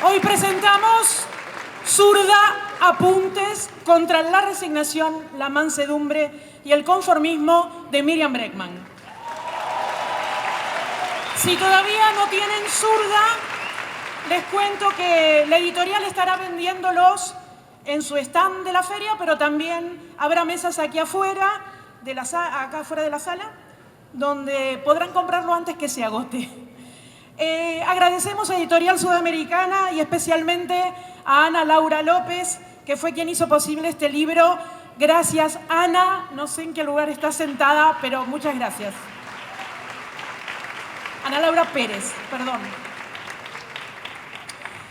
Hoy presentamos Zurda, apuntes contra la resignación, la mansedumbre y el conformismo de Miriam Bregman. Si todavía no tienen Zurda, les cuento que la editorial estará vendiéndolos en su stand de la feria, pero también habrá mesas aquí afuera, acá afuera de la sala, donde podrán comprarlo antes que se agote. Agradecemos a Editorial Sudamericana y especialmente a Ana Laura López, que fue quien hizo posible este libro. Gracias, Ana. No sé en qué lugar está sentada, pero muchas gracias. Ana Laura Pérez, perdón.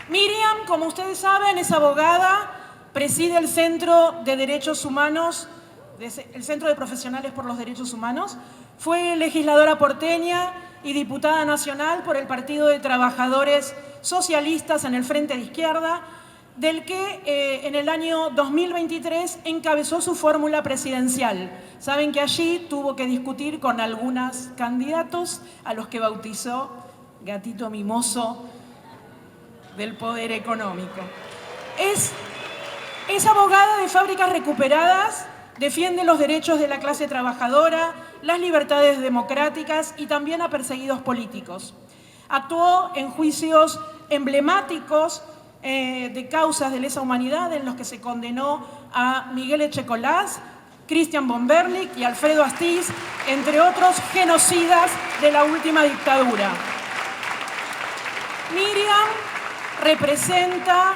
Miriam, como ustedes saben, es abogada, preside el Centro de Derechos Humanos, el Centro de Profesionales por los Derechos Humanos, fue legisladora porteña y diputada nacional por el Partido de Trabajadores Socialistas en el Frente de Izquierda, del que en el año 2023 encabezó su fórmula presidencial. Saben que allí tuvo que discutir con algunos candidatos a los que bautizó gatito mimoso del poder económico. Es abogada de Fábricas Recuperadas, defiende los derechos de la clase trabajadora, las libertades democráticas y también a perseguidos políticos. Actuó en juicios emblemáticos de causas de lesa humanidad en los que se condenó a Miguel Echecolás, Cristian Bombernik y Alfredo Astiz, entre otros genocidas de la última dictadura. Miriam representa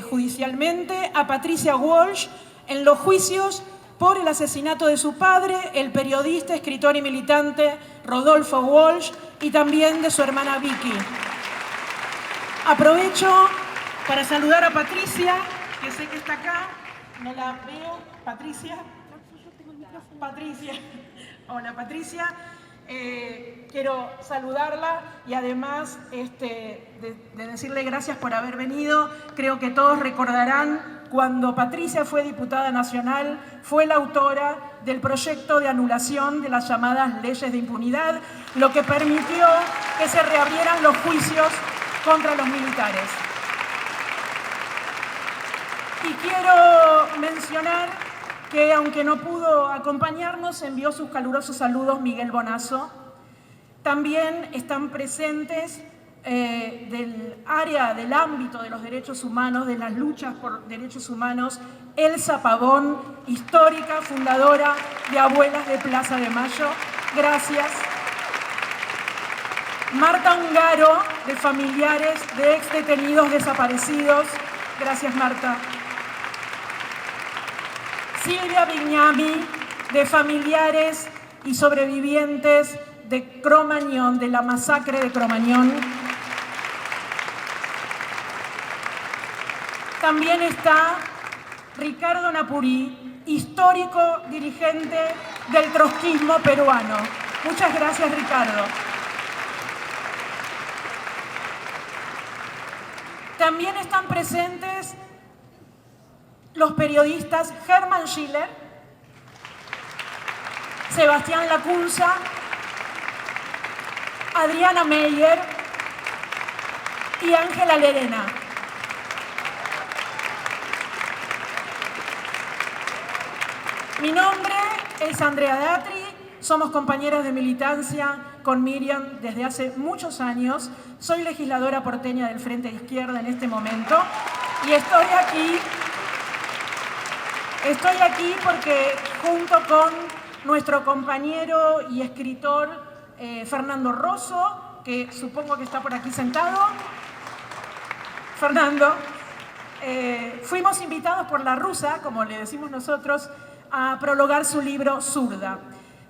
judicialmente a Patricia Walsh en los juicios por el asesinato de su padre, el periodista, escritor y militante Rodolfo Walsh, y también de su hermana Vicky. Aprovecho para saludar a Patricia, que sé que está acá. No la veo. Patricia. Patricia. Hola, Patricia. Quiero saludarla y además de decirle gracias por haber venido. Creo que todos recordarán cuando Patricia fue diputada nacional, fue la autora del proyecto de anulación de las llamadas leyes de impunidad, lo que permitió que se reabrieran los juicios contra los militares. Y quiero mencionar que, aunque no pudo acompañarnos, envió sus calurosos saludos Miguel Bonazo. También están presentes del área, del ámbito de los derechos humanos, de las luchas por derechos humanos, Elsa Pavón, histórica, fundadora de Abuelas de Plaza de Mayo. Gracias. Marta Ungaro, de Familiares de Exdetenidos Desaparecidos. Gracias, Marta. Silvia Bignami, de Familiares y Sobrevivientes de Cromañón, de la masacre de Cromañón. También está Ricardo Napurí, histórico dirigente del trotskismo peruano. Muchas gracias, Ricardo. También están presentes los periodistas Hermann Schiller, Sebastián Lacunza, Adriana Meyer y Ángela Lerena. Mi nombre es Andrea Datri, somos compañeras de militancia con Miriam desde hace muchos años. Soy legisladora porteña del Frente de Izquierda en este momento y estoy aquí porque junto con nuestro compañero y escritor Fernando Rosso, que supongo que está por aquí sentado. Fernando, fuimos invitados por La Rusa, como le decimos nosotros, a prologar su libro Zurda.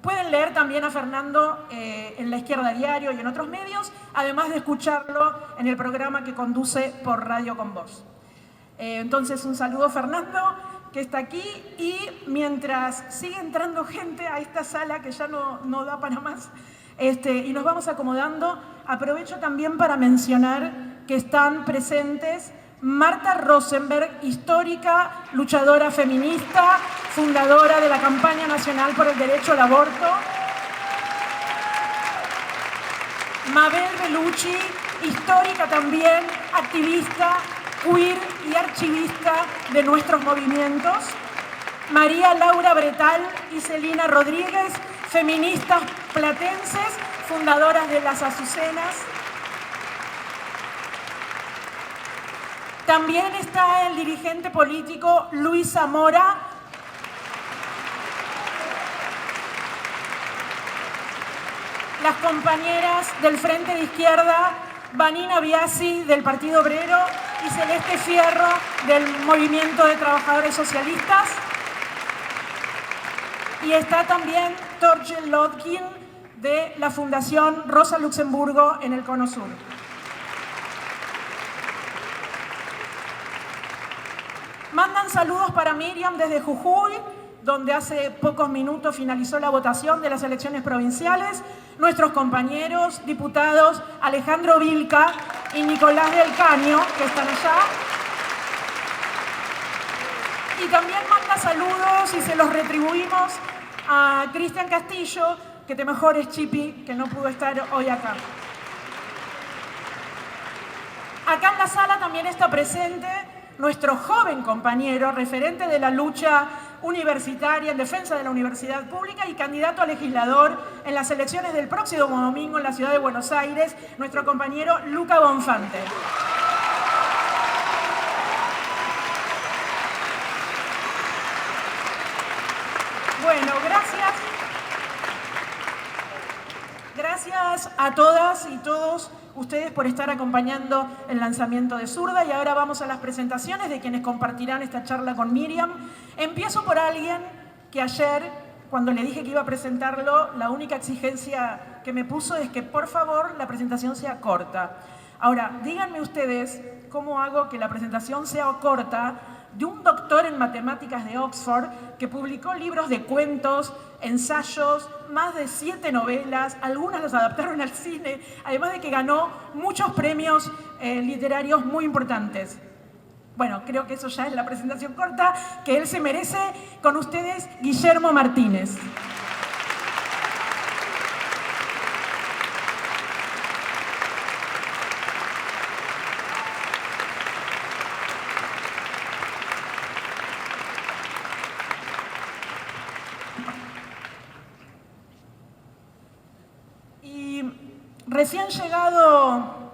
Pueden leer también a Fernando en La Izquierda Diario y en otros medios, además de escucharlo en el programa que conduce por Radio Con Vos. Entonces, un saludo, Fernando, que está aquí, y mientras sigue entrando gente a esta sala que ya no da para más, y nos vamos acomodando, aprovecho también para mencionar que están presentes Marta Rosenberg, histórica, luchadora feminista, fundadora de la Campaña Nacional por el Derecho al Aborto. Mabel Bellucci, histórica también, activista, queer y archivista de nuestros movimientos. María Laura Bretal y Celina Rodríguez, feministas platenses, fundadoras de Las Azucenas. También está el dirigente político Luis Zamora. Las compañeras del Frente de Izquierda, Vanina Biasi del Partido Obrero y Celeste Fierro del Movimiento de Trabajadores Socialistas. Y está también Torgel Lodkin de la Fundación Rosa Luxemburgo en el Cono Sur. Mandan saludos para Miriam desde Jujuy, donde hace pocos minutos finalizó la votación de las elecciones provinciales. Nuestros compañeros diputados Alejandro Vilca y Nicolás del Caño, que están allá. Y también manda saludos y se los retribuimos a Cristian Castillo, que te mejores, Chipi, que no pudo estar hoy acá. Acá en la sala también está presente nuestro joven compañero, referente de la lucha universitaria en defensa de la universidad pública y candidato a legislador en las elecciones del próximo domingo en la ciudad de Buenos Aires, nuestro compañero Luca Bonfante. Bueno, gracias a todas y todos ustedes por estar acompañando el lanzamiento de Zurda, y ahora vamos a las presentaciones de quienes compartirán esta charla con Miriam. Empiezo por alguien que ayer, cuando le dije que iba a presentarlo, la única exigencia que me puso es que por favor la presentación sea corta. Ahora, díganme ustedes cómo hago que la presentación sea corta de un doctor en matemáticas de Oxford que publicó libros de cuentos, ensayos, más de 7 novelas, algunas las adaptaron al cine, además de que ganó muchos premios literarios muy importantes. Bueno, creo que eso ya es la presentación corta que él se merece. Con ustedes, Guillermo Martínez. Recién llegado,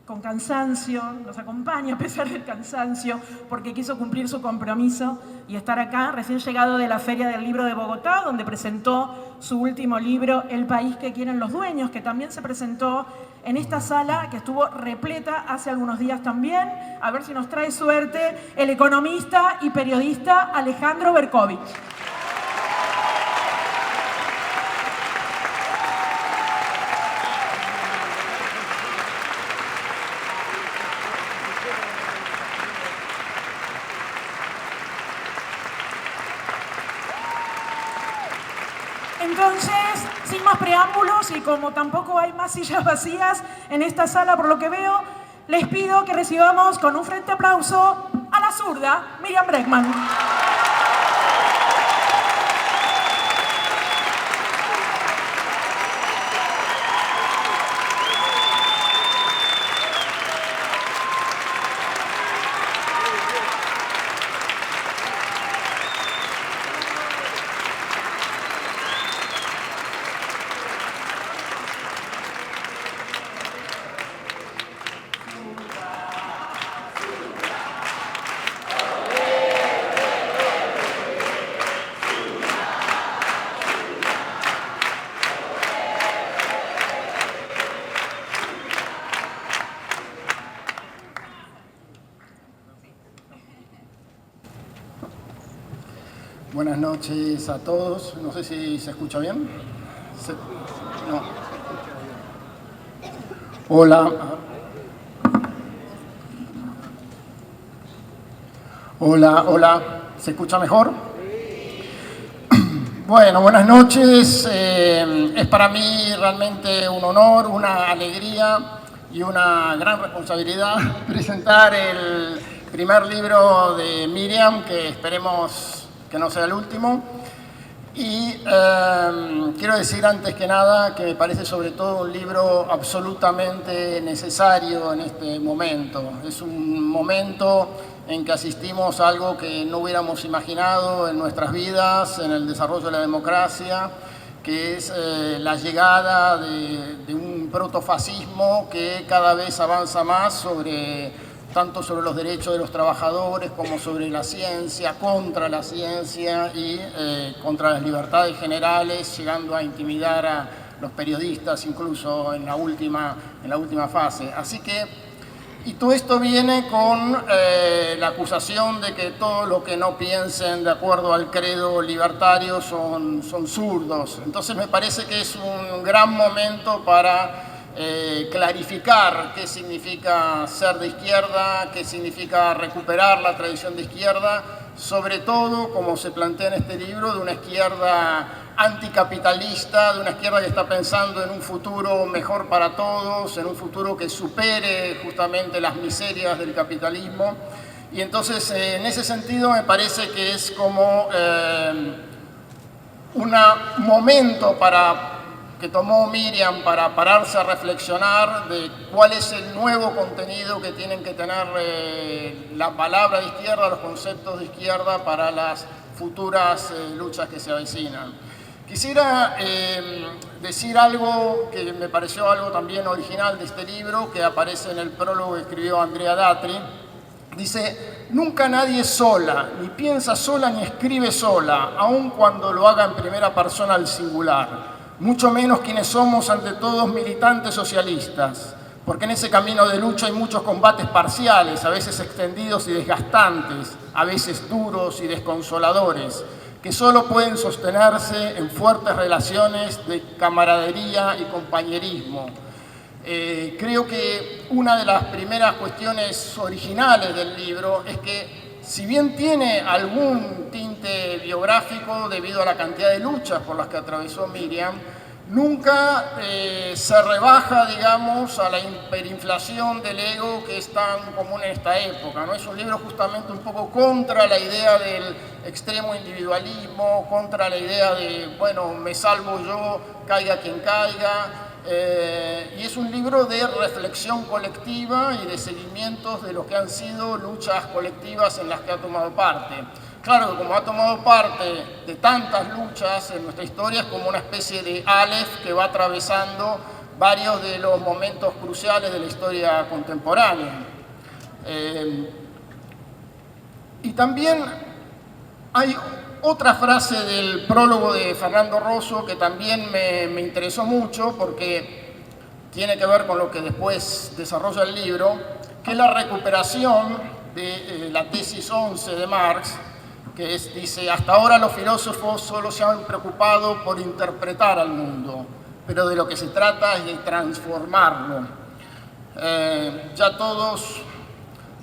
con cansancio, nos acompaña a pesar del cansancio, porque quiso cumplir su compromiso y estar acá, recién llegado de la Feria del Libro de Bogotá, donde presentó su último libro, El país que quieren los dueños, que también se presentó en esta sala, que estuvo repleta hace algunos días también. A ver si nos trae suerte el economista y periodista Alejandro Berkovich. Entonces, sin más preámbulos y como tampoco hay más sillas vacías en esta sala por lo que veo, les pido que recibamos con un fuerte aplauso a la zurda, Miriam Bregman. Buenas noches a todos. No sé si se escucha bien. No. Hola. Hola, hola. ¿Se escucha mejor? Bueno, buenas noches. Es para mí realmente un honor, una alegría y una gran responsabilidad presentar el primer libro de Miriam, que esperemos que no sea el último. Y quiero decir antes que nada que me parece sobre todo un libro absolutamente necesario en este momento. Es un momento en que asistimos a algo que no hubiéramos imaginado en nuestras vidas, en el desarrollo de la democracia, que es la llegada de un protofascismo que cada vez avanza más tanto sobre los derechos de los trabajadores como sobre la ciencia, contra la ciencia y contra las libertades generales, llegando a intimidar a los periodistas incluso en la última fase. Así que, y todo esto viene con la acusación de que todo lo que no piensen de acuerdo al credo libertario son zurdos. Entonces me parece que es un gran momento para clarificar qué significa ser de izquierda, qué significa recuperar la tradición de izquierda, sobre todo, como se plantea en este libro, de una izquierda anticapitalista, de una izquierda que está pensando en un futuro mejor para todos, en un futuro que supere justamente las miserias del capitalismo. Y entonces, en ese sentido, me parece que es como un momento que tomó Miriam para pararse a reflexionar de cuál es el nuevo contenido que tienen que tener la palabra de izquierda, los conceptos de izquierda para las futuras luchas que se avecinan. Quisiera decir algo que me pareció algo también original de este libro, que aparece en el prólogo que escribió Andrea Datri. Dice: nunca nadie sola, ni piensa sola, ni escribe sola, aun cuando lo haga en primera persona al singular. Mucho menos quienes somos ante todos militantes socialistas, porque en ese camino de lucha hay muchos combates parciales, a veces extendidos y desgastantes, a veces duros y desconsoladores, que solo pueden sostenerse en fuertes relaciones de camaradería y compañerismo. Creo que una de las primeras cuestiones originales del libro es que, si bien tiene algún tinte biográfico debido a la cantidad de luchas por las que atravesó Miriam, nunca se rebaja, digamos, a la hiperinflación del ego que es tan común en esta época, ¿no? Es un libro justamente un poco contra la idea del extremo individualismo, contra la idea de, bueno, me salvo yo, caiga quien caiga. Y es un libro de reflexión colectiva y de seguimientos de lo que han sido luchas colectivas en las que ha tomado parte. Claro que como ha tomado parte de tantas luchas en nuestra historia, es como una especie de Aleph que va atravesando varios de los momentos cruciales de la historia contemporánea. Y también hay otra frase del prólogo de Fernando Rosso que también me interesó mucho porque tiene que ver con lo que después desarrolla el libro, que es la recuperación de la tesis 11 de Marx, que dice: hasta ahora los filósofos solo se han preocupado por interpretar al mundo, pero de lo que se trata es de transformarlo. Ya todos,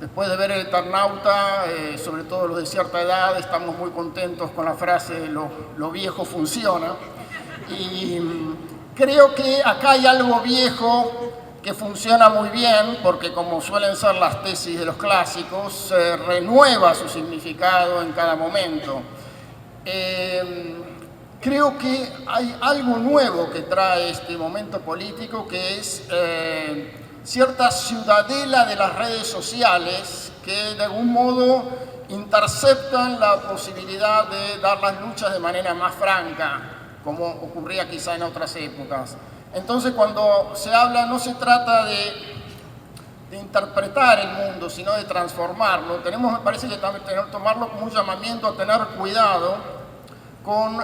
después de ver El Eternauta, sobre todo los de cierta edad, estamos muy contentos con la frase lo viejo funciona. Y creo que acá hay algo viejo que funciona muy bien, porque como suelen ser las tesis de los clásicos, se renueva su significado en cada momento. Creo que hay algo nuevo que trae este momento político, que es cierta ciudadela de las redes sociales que de algún modo interceptan la posibilidad de dar las luchas de manera más franca, como ocurría quizá en otras épocas. Entonces, cuando se habla, no se trata de interpretar el mundo, sino de transformarlo. Tenemos, me parece, que tomarlo como un llamamiento a tener cuidado con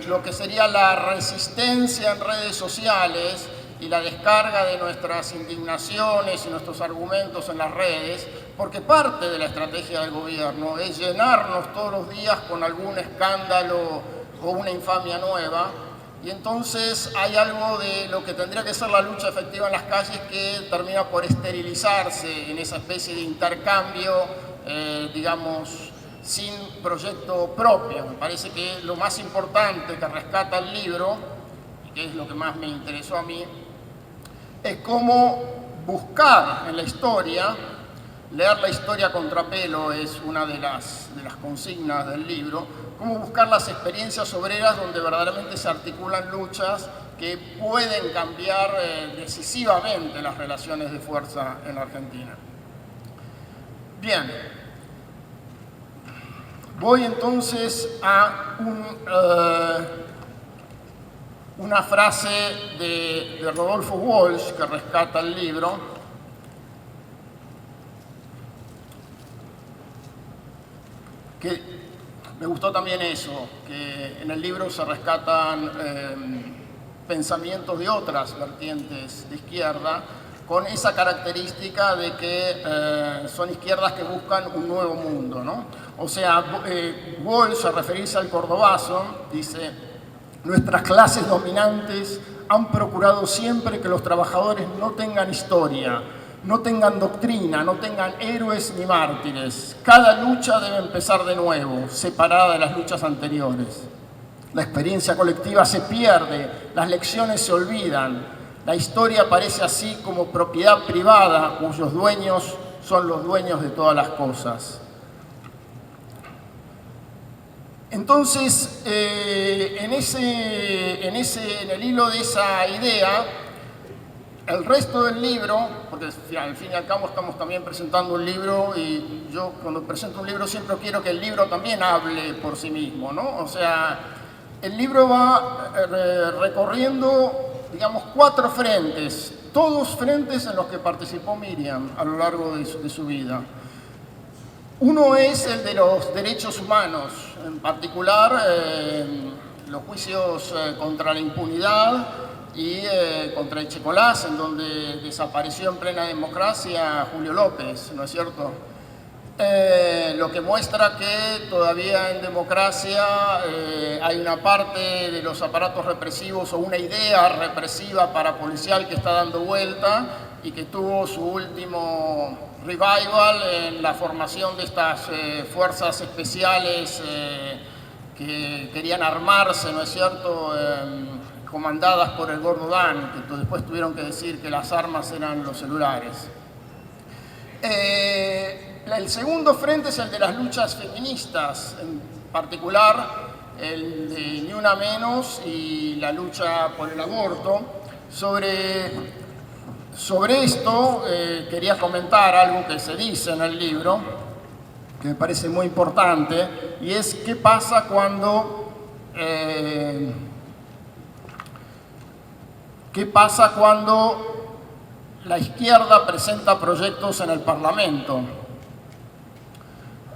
lo que sería la resistencia en redes sociales y la descarga de nuestras indignaciones y nuestros argumentos en las redes, porque parte de la estrategia del gobierno es llenarnos todos los días con algún escándalo o una infamia nueva. Y entonces hay algo de lo que tendría que ser la lucha efectiva en las calles que termina por esterilizarse en esa especie de intercambio, digamos, sin proyecto propio. Me parece que lo más importante que rescata el libro, y que es lo que más me interesó a mí, es cómo buscar en la historia, leer la historia a contrapelo es una de las consignas del libro, cómo buscar las experiencias obreras donde verdaderamente se articulan luchas que pueden cambiar decisivamente las relaciones de fuerza en la Argentina. Bien, voy entonces a una frase de Rodolfo Walsh que rescata el libro, que me gustó también eso, que en el libro se rescatan pensamientos de otras vertientes de izquierda, con esa característica de que son izquierdas que buscan un nuevo mundo, ¿no? O sea, Walsh, al referirse al cordobazo, dice: nuestras clases dominantes han procurado siempre que los trabajadores no tengan historia, no tengan doctrina, no tengan héroes ni mártires. Cada lucha debe empezar de nuevo, separada de las luchas anteriores. La experiencia colectiva se pierde, las lecciones se olvidan. La historia aparece así como propiedad privada, cuyos dueños son los dueños de todas las cosas. Entonces, en el hilo de esa idea, el resto del libro, porque al fin y al cabo estamos también presentando un libro, y yo cuando presento un libro siempre quiero que el libro también hable por sí mismo, ¿no? O sea, el libro va recorriendo, digamos, 4 frentes, todos frentes en los que participó Miriam a lo largo de su vida. Uno es el de los derechos humanos, en particular los juicios contra la impunidad y contra Echecolás, en donde desapareció en plena democracia Julio López, ¿no es cierto? Lo que muestra que todavía en democracia hay una parte de los aparatos represivos o una idea represiva parapolicial que está dando vuelta y que tuvo su último revival en la formación de estas fuerzas especiales que querían armarse, ¿no es cierto?, comandadas por el Gordo Dan, que después tuvieron que decir que las armas eran los celulares. El segundo frente es el de las luchas feministas, en particular el de Ni Una Menos y la lucha por el aborto. Sobre esto quería comentar algo que se dice en el libro, que me parece muy importante, y es qué pasa cuando la izquierda presenta proyectos en el Parlamento.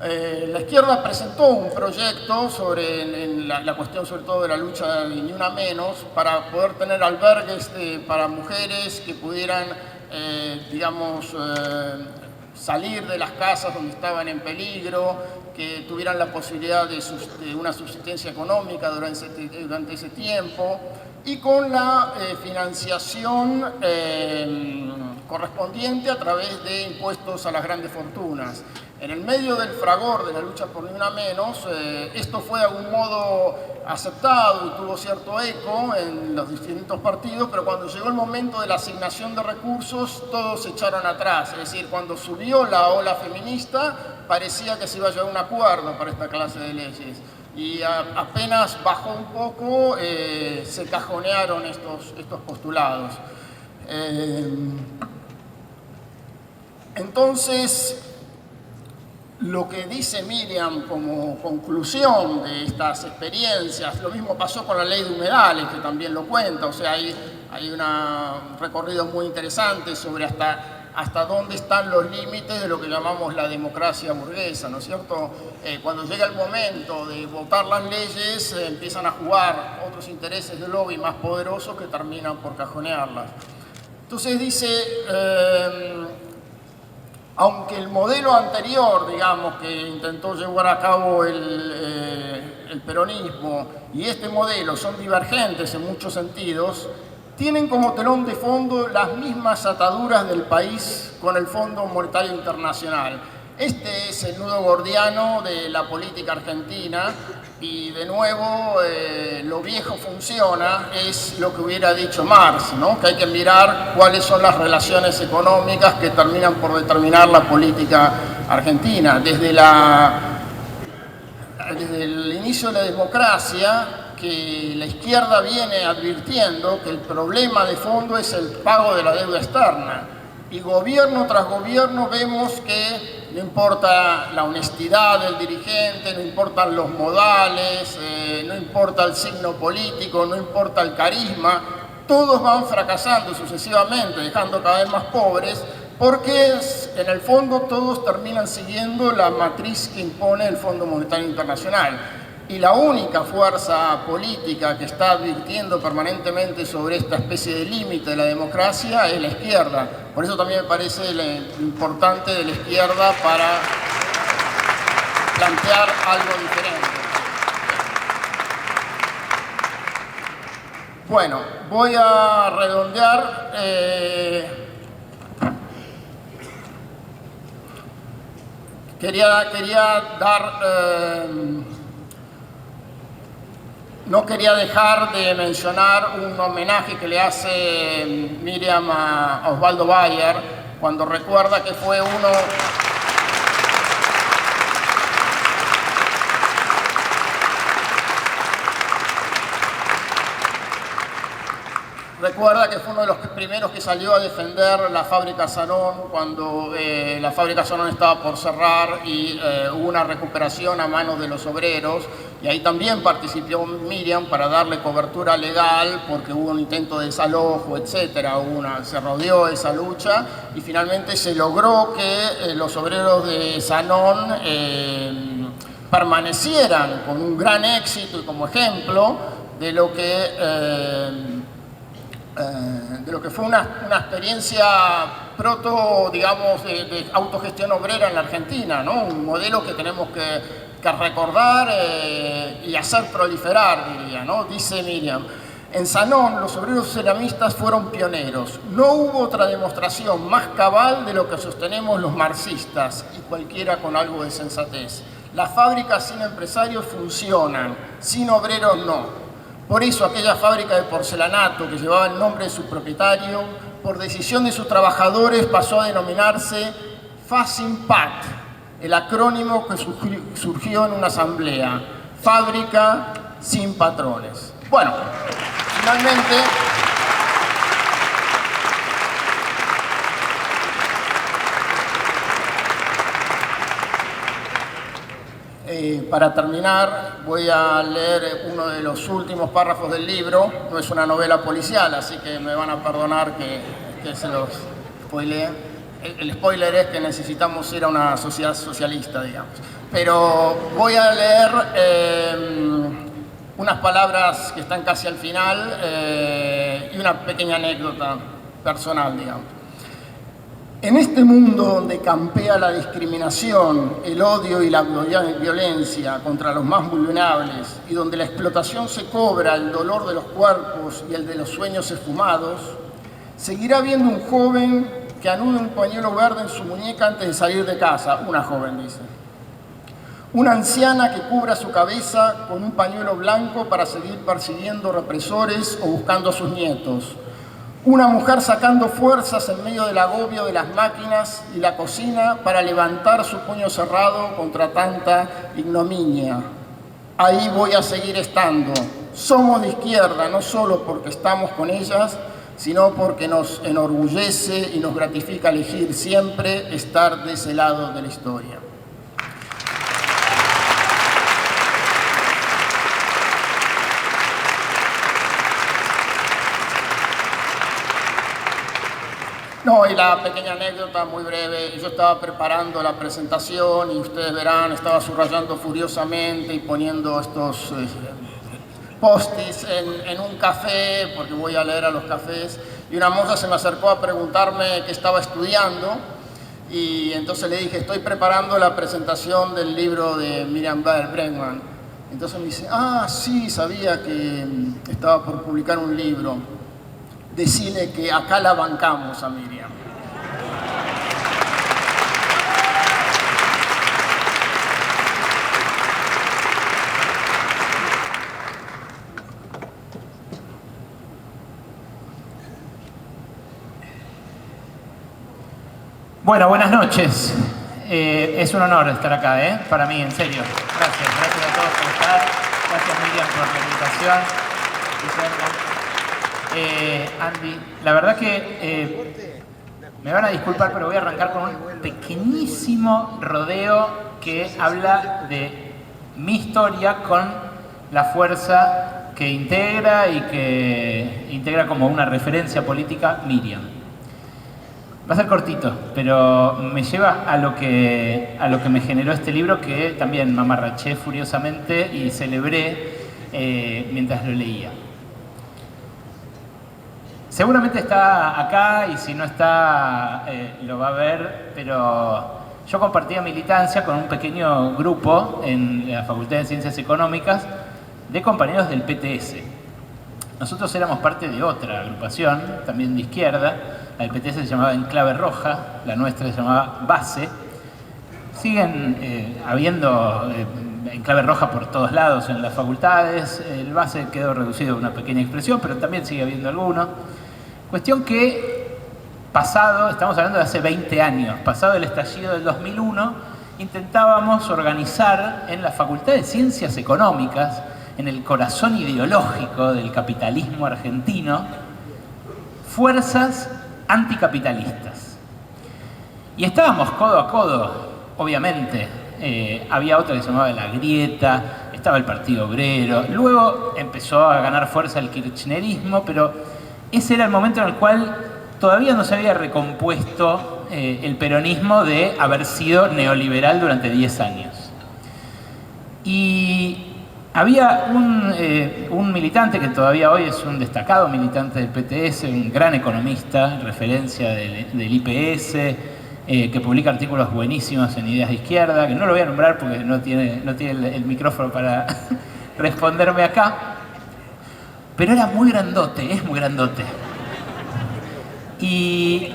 La izquierda presentó un proyecto sobre la cuestión sobre todo de la lucha de Ni Una Menos, para poder tener albergues para mujeres que pudieran, salir de las casas donde estaban en peligro, que tuvieran la posibilidad de una subsistencia económica durante ese tiempo, y con la financiación correspondiente a través de impuestos a las grandes fortunas. En el medio del fragor de la lucha por Ni Una Menos, esto fue de algún modo aceptado y tuvo cierto eco en los distintos partidos, pero cuando llegó el momento de la asignación de recursos, todos se echaron atrás. Es decir, cuando subió la ola feminista, parecía que se iba a llegar a un acuerdo para esta clase de leyes. Y apenas bajó un poco, se cajonearon estos postulados. Entonces, lo que dice Miriam como conclusión de estas experiencias, lo mismo pasó con la ley de humedales, que también lo cuenta, o sea, hay un recorrido muy interesante sobre hasta dónde están los límites de lo que llamamos la democracia burguesa, ¿no es cierto? Cuando llega el momento de votar las leyes, empiezan a jugar otros intereses de lobby más poderosos que terminan por cajonearlas. Entonces dice, aunque el modelo anterior, digamos, que intentó llevar a cabo el peronismo y este modelo son divergentes en muchos sentidos, tienen como telón de fondo las mismas ataduras del país con el Fondo Monetario Internacional. Este es el nudo gordiano de la política argentina y, de nuevo, lo viejo funciona, es lo que hubiera dicho Marx, ¿no? Que hay que mirar cuáles son las relaciones económicas que terminan por determinar la política argentina. desde el inicio de la democracia, que la izquierda viene advirtiendo que el problema de fondo es el pago de la deuda externa. Y gobierno tras gobierno vemos que no importa la honestidad del dirigente, no importan los modales, no importa el signo político, no importa el carisma, todos van fracasando sucesivamente, dejando cada vez más pobres, porque en el fondo todos terminan siguiendo la matriz que impone el Fondo Monetario Internacional. Y la única fuerza política que está advirtiendo permanentemente sobre esta especie de límite de la democracia es la izquierda. Por eso también me parece lo importante de la izquierda para plantear algo diferente. Bueno, voy a redondear. Quería dar... No quería dejar de mencionar un homenaje que le hace Miriam a Osvaldo Bayer cuando recuerda que fue uno... Recuerda que fue uno de los primeros que salió a defender la fábrica Sanón cuando la fábrica Sanón estaba por cerrar y hubo una recuperación a manos de los obreros. Y ahí también participó Miriam para darle cobertura legal porque hubo un intento de desalojo, etc. Se rodeó esa lucha y finalmente se logró que los obreros de Sanón permanecieran con un gran éxito y como ejemplo de lo que fue una experiencia digamos, de autogestión obrera en la Argentina, ¿no? Un modelo que tenemos que recordar y hacer proliferar, diría, ¿no? Dice Miriam, en Sanón los obreros ceramistas fueron pioneros. No hubo otra demostración más cabal de lo que sostenemos los marxistas y cualquiera con algo de sensatez. Las fábricas sin empresarios funcionan, sin obreros no. Por eso aquella fábrica de porcelanato que llevaba el nombre de su propietario, por decisión de sus trabajadores pasó a denominarse FASIMPAT, el acrónimo que surgió en una asamblea, Fábrica Sin Patrones. Bueno, finalmente... para terminar, voy a leer uno de los últimos párrafos del libro. No es una novela policial, así que me van a perdonar que se los spoilee. El spoiler es que necesitamos ir a una sociedad socialista, digamos. Pero voy a leer unas palabras que están casi al final y una pequeña anécdota personal, digamos. En este mundo donde campea la discriminación, el odio y la violencia contra los más vulnerables y donde la explotación se cobra el dolor de los cuerpos y el de los sueños esfumados, seguirá habiendo un joven que anude un pañuelo verde en su muñeca antes de salir de casa. Una joven, dice. Una anciana que cubra su cabeza con un pañuelo blanco para seguir persiguiendo represores o buscando a sus nietos. Una mujer sacando fuerzas en medio del agobio de las máquinas y la cocina para levantar su puño cerrado contra tanta ignominia. Ahí voy a seguir estando. Somos de izquierda, no solo porque estamos con ellas, sino porque nos enorgullece y nos gratifica elegir siempre estar de ese lado de la historia. No, y la pequeña anécdota muy breve, yo estaba preparando la presentación y ustedes verán, estaba subrayando furiosamente y poniendo estos post-its en un café, porque voy a leer a los cafés, y una moza se me acercó a preguntarme qué estaba estudiando, y entonces le dije, estoy preparando la presentación del libro de Miriam Bregman. Entonces me dice, ah, sí, sabía que estaba por publicar un libro. Decirle que acá la bancamos a Miriam. Bueno, buenas noches. Es un honor estar acá, para mí, en serio. Gracias a todos por estar. Gracias, Miriam, por la invitación. Andy, la verdad que me van a disculpar, pero voy a arrancar con un pequeñísimo rodeo que habla de mi historia con la fuerza que integra y que integra como una referencia política Miriam. Va a ser cortito, pero me lleva a lo que me generó este libro, que también me amarraché furiosamente y celebré mientras lo leía. Seguramente está acá y si no está lo va a ver, pero yo compartía militancia con un pequeño grupo en la Facultad de Ciencias Económicas de compañeros del PTS. Nosotros éramos parte de otra agrupación, también de izquierda. La del PTS se llamaba Enclave Roja, la nuestra se llamaba Base. Siguen habiendo Enclave Roja por todos lados en las facultades. El Base quedó reducido a una pequeña expresión, pero también sigue habiendo alguno. Cuestión que, pasado, estamos hablando de hace 20 años, pasado el estallido del 2001, intentábamos organizar en la Facultad de Ciencias Económicas, en el corazón ideológico del capitalismo argentino, fuerzas anticapitalistas. Y estábamos codo a codo, obviamente. Había otra que se llamaba La Grieta, estaba el Partido Obrero, luego empezó a ganar fuerza el kirchnerismo, pero ese era el momento en el cual todavía no se había recompuesto el peronismo de haber sido neoliberal durante 10 años. Y había un militante que todavía hoy es un destacado militante del PTS, un gran economista, referencia del IPS, que publica artículos buenísimos en Ideas de Izquierda, que no lo voy a nombrar porque no tiene el micrófono para responderme acá, pero era muy grandote, es muy grandote. Y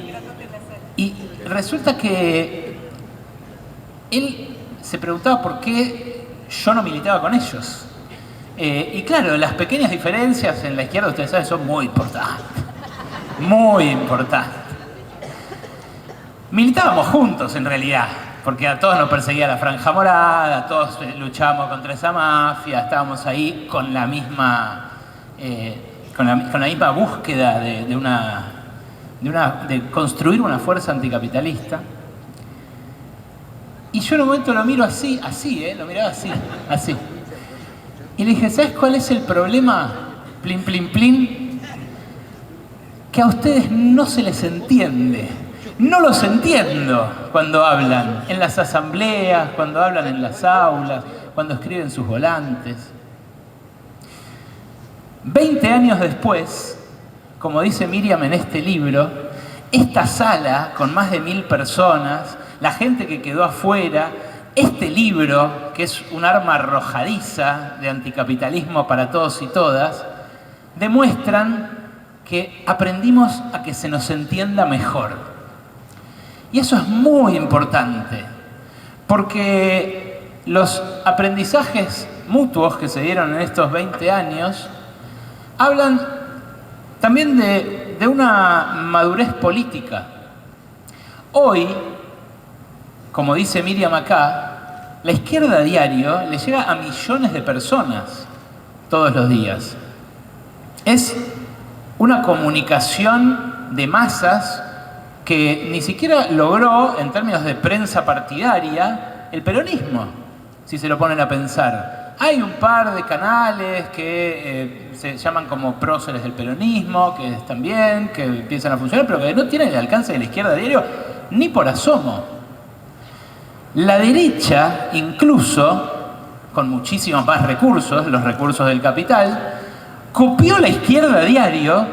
resulta que él se preguntaba por qué yo no militaba con ellos. Y claro, las pequeñas diferencias en la izquierda, ustedes saben, son muy importantes. Muy importantes. Militábamos juntos, en realidad, porque a todos nos perseguía la Franja Morada, todos luchábamos contra esa mafia, estábamos ahí con la misma, con la misma búsqueda de construir una fuerza anticapitalista. Y yo en un momento lo miro así, lo miraba así. Y le dije, ¿sabes cuál es el problema? Plin, plin, plin. Que a ustedes no se les entiende. No los entiendo cuando hablan en las asambleas, cuando hablan en las aulas, cuando escriben sus volantes. 20 años después, como dice Miriam en este libro, esta sala con más de 1000 personas, la gente que quedó afuera, este libro, que es un arma arrojadiza de anticapitalismo para todos y todas, demuestran que aprendimos a que se nos entienda mejor. Y eso es muy importante, porque los aprendizajes mutuos que se dieron en estos 20 años hablan también de una madurez política. Hoy, como dice Miriam acá, la izquierda a diario le llega a millones de personas todos los días. Es una comunicación de masas que ni siquiera logró, en términos de prensa partidaria, el peronismo, si se lo ponen a pensar. Hay un par de canales que se llaman como próceres del peronismo, que están bien, que empiezan a funcionar, pero que no tienen el alcance de la izquierda a diario ni por asomo. La derecha, incluso, con muchísimos más recursos, los recursos del capital, copió la izquierda a diario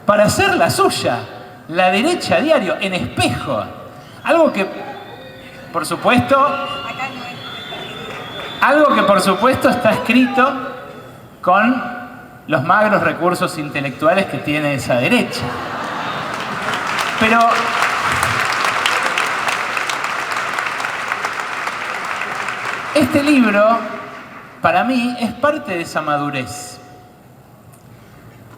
para hacer la suya. La derecha a diario, en espejo. Algo que, por supuesto, está escrito con los magros recursos intelectuales que tiene esa derecha. Pero este libro, para mí, es parte de esa madurez.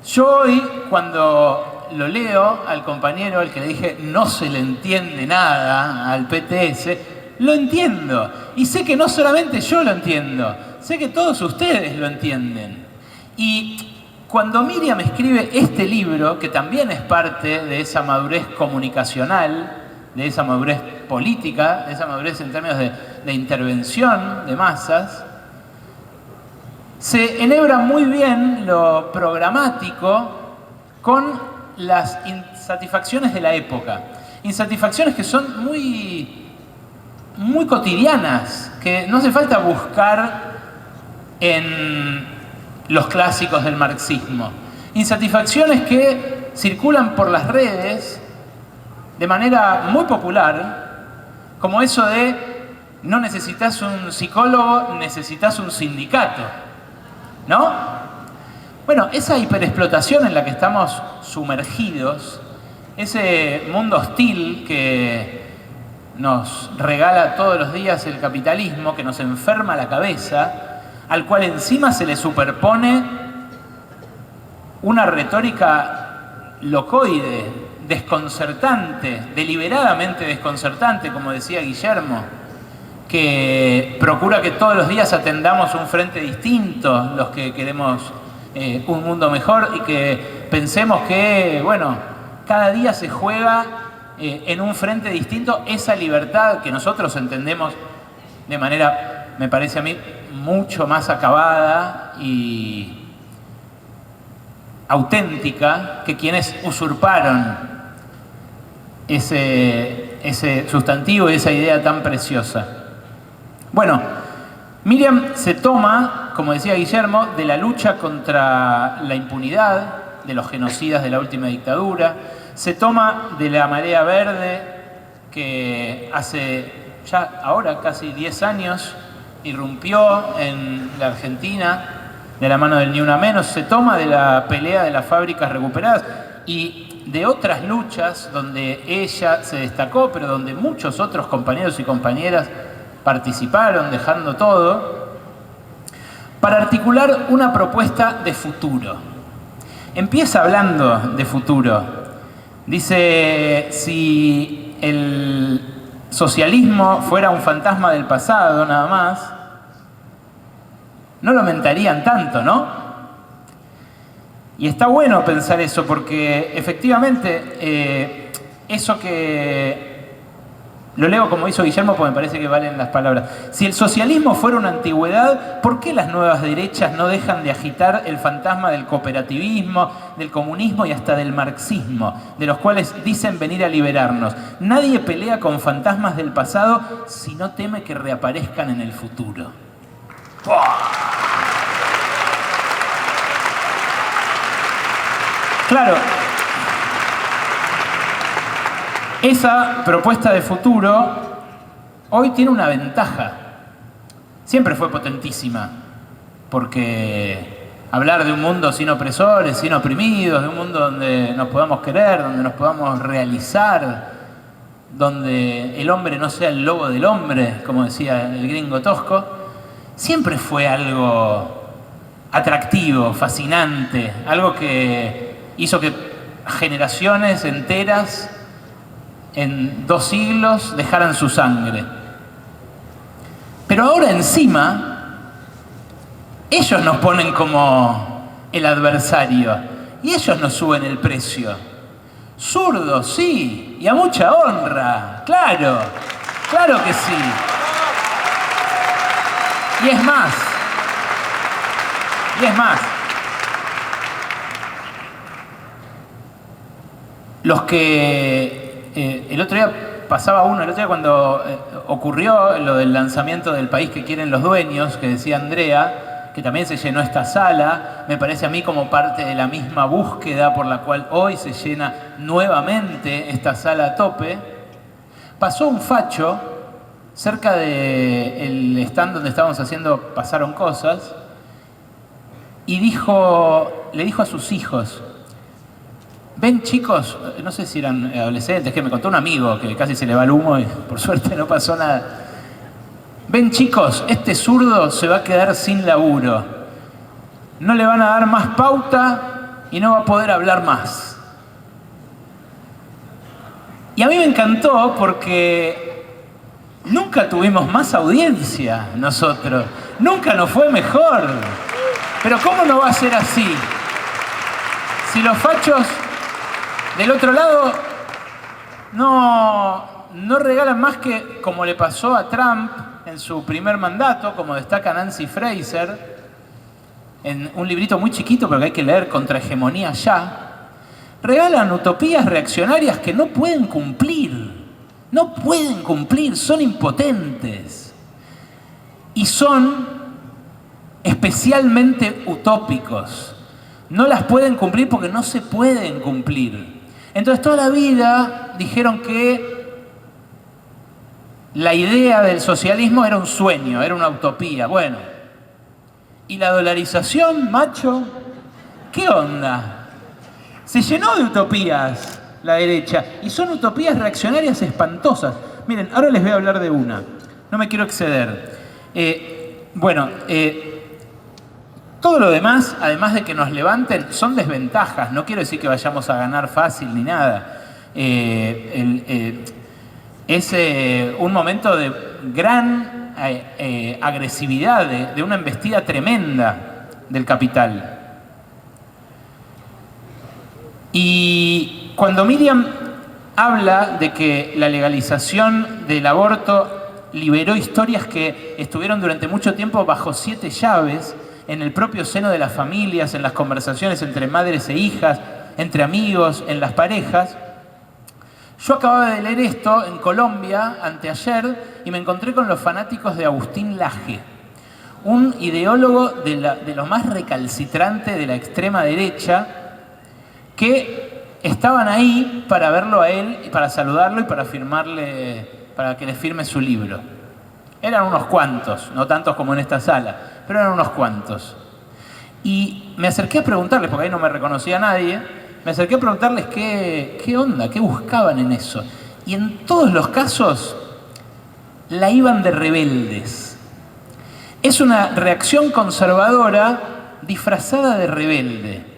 Yo hoy, cuando lo leo al compañero al que le dije no se le entiende nada al PTS, lo entiendo. Y sé que no solamente yo lo entiendo, sé que todos ustedes lo entienden. Y cuando Miriam escribe este libro, que también es parte de esa madurez comunicacional, de esa madurez política, de esa madurez en términos de intervención de masas, se enhebra muy bien lo programático con las insatisfacciones de la época. Insatisfacciones que son muy cotidianas, que no hace falta buscar en los clásicos del marxismo. Insatisfacciones que circulan por las redes de manera muy popular, como eso de no necesitas un psicólogo, necesitas un sindicato, ¿no? Bueno, esa hiperexplotación en la que estamos sumergidos, ese mundo hostil que nos regala todos los días el capitalismo, que nos enferma la cabeza, al cual encima se le superpone una retórica locoide, desconcertante, deliberadamente desconcertante, como decía Guillermo, que procura que todos los días atendamos un frente distinto, los que queremos un mundo mejor, y que pensemos que, bueno, cada día se juega en un frente distinto esa libertad que nosotros entendemos de manera, me parece a mí, mucho más acabada y auténtica que quienes usurparon ese sustantivo y esa idea tan preciosa. Bueno, Miriam se toma, como decía Guillermo, de la lucha contra la impunidad, de los genocidas de la última dictadura, se toma de la marea verde que hace ya ahora casi 10 años irrumpió en la Argentina de la mano del Ni Una Menos, se toma de la pelea de las fábricas recuperadas y de otras luchas donde ella se destacó, pero donde muchos otros compañeros y compañeras participaron, dejando todo, para articular una propuesta de futuro. Empieza hablando de futuro. Dice, si el socialismo fuera un fantasma del pasado nada más, no lo lamentarían tanto, ¿no? Y está bueno pensar eso porque efectivamente eso que... Lo leo como hizo Guillermo porque me parece que valen las palabras. Si el socialismo fuera una antigüedad, ¿por qué las nuevas derechas no dejan de agitar el fantasma del cooperativismo, del comunismo y hasta del marxismo, de los cuales dicen venir a liberarnos? Nadie pelea con fantasmas del pasado si no teme que reaparezcan en el futuro. Claro, esa propuesta de futuro hoy tiene una ventaja. Siempre fue potentísima, porque hablar de un mundo sin opresores, sin oprimidos, de un mundo donde nos podamos querer, donde nos podamos realizar, donde el hombre no sea el lobo del hombre, como decía el gringo tosco, siempre fue algo atractivo, fascinante, algo que hizo que generaciones enteras en 2 siglos dejaran su sangre. Pero ahora encima, ellos nos ponen como el adversario y ellos nos suben el precio. Zurdos, sí, y a mucha honra, claro, claro que sí. Y es más, los que el otro día pasaba uno, el otro día cuando ocurrió lo del lanzamiento del País que quieren los dueños, que decía Andrea, que también se llenó esta sala, me parece a mí como parte de la misma búsqueda por la cual hoy se llena nuevamente esta sala a tope. Pasó un facho cerca del stand donde estábamos haciendo Pasaron Cosas y le dijo a sus hijos: ven chicos, no sé si eran adolescentes, que me contó un amigo que casi se le va el humo y por suerte no pasó nada. Ven chicos, este zurdo se va a quedar sin laburo. No le van a dar más pauta y no va a poder hablar más. Y a mí me encantó porque Nunca tuvimos más audiencia nosotros. Nunca nos fue mejor. Pero ¿cómo no va a ser así? Si los fachos del otro lado no regalan más que, como le pasó a Trump en su primer mandato, como destaca Nancy Fraser, en un librito muy chiquito pero que hay que leer, Contra Hegemonía Ya, regalan utopías reaccionarias que no pueden cumplir. No pueden cumplir, son impotentes. Y son especialmente utópicos. No las pueden cumplir porque no se pueden cumplir. Entonces toda la vida dijeron que la idea del socialismo era un sueño, era una utopía. Bueno, ¿y la dolarización, macho? ¿Qué onda? Se llenó de utopías la derecha, y son utopías reaccionarias espantosas. Miren, ahora les voy a hablar de una. No me quiero exceder. Todo lo demás, además de que nos levanten, son desventajas. No quiero decir que vayamos a ganar fácil ni nada. Es un momento de gran agresividad, de una embestida tremenda del capital. Y cuando Miriam habla de que la legalización del aborto liberó historias que estuvieron durante mucho tiempo bajo 7 llaves, en el propio seno de las familias, en las conversaciones entre madres e hijas, entre amigos, en las parejas. Yo acababa de leer esto en Colombia, anteayer, y me encontré con los fanáticos de Agustín Laje, un ideólogo de lo más recalcitrante de la extrema derecha, que estaban ahí para verlo a él, y para saludarlo y para que le firme su libro. Eran unos cuantos, no tantos como en esta sala, pero eran unos cuantos. Y me acerqué a preguntarles, porque ahí no me reconocía nadie, me acerqué a preguntarles qué onda, qué buscaban en eso. Y en todos los casos la iban de rebeldes. Es una reacción conservadora disfrazada de rebelde.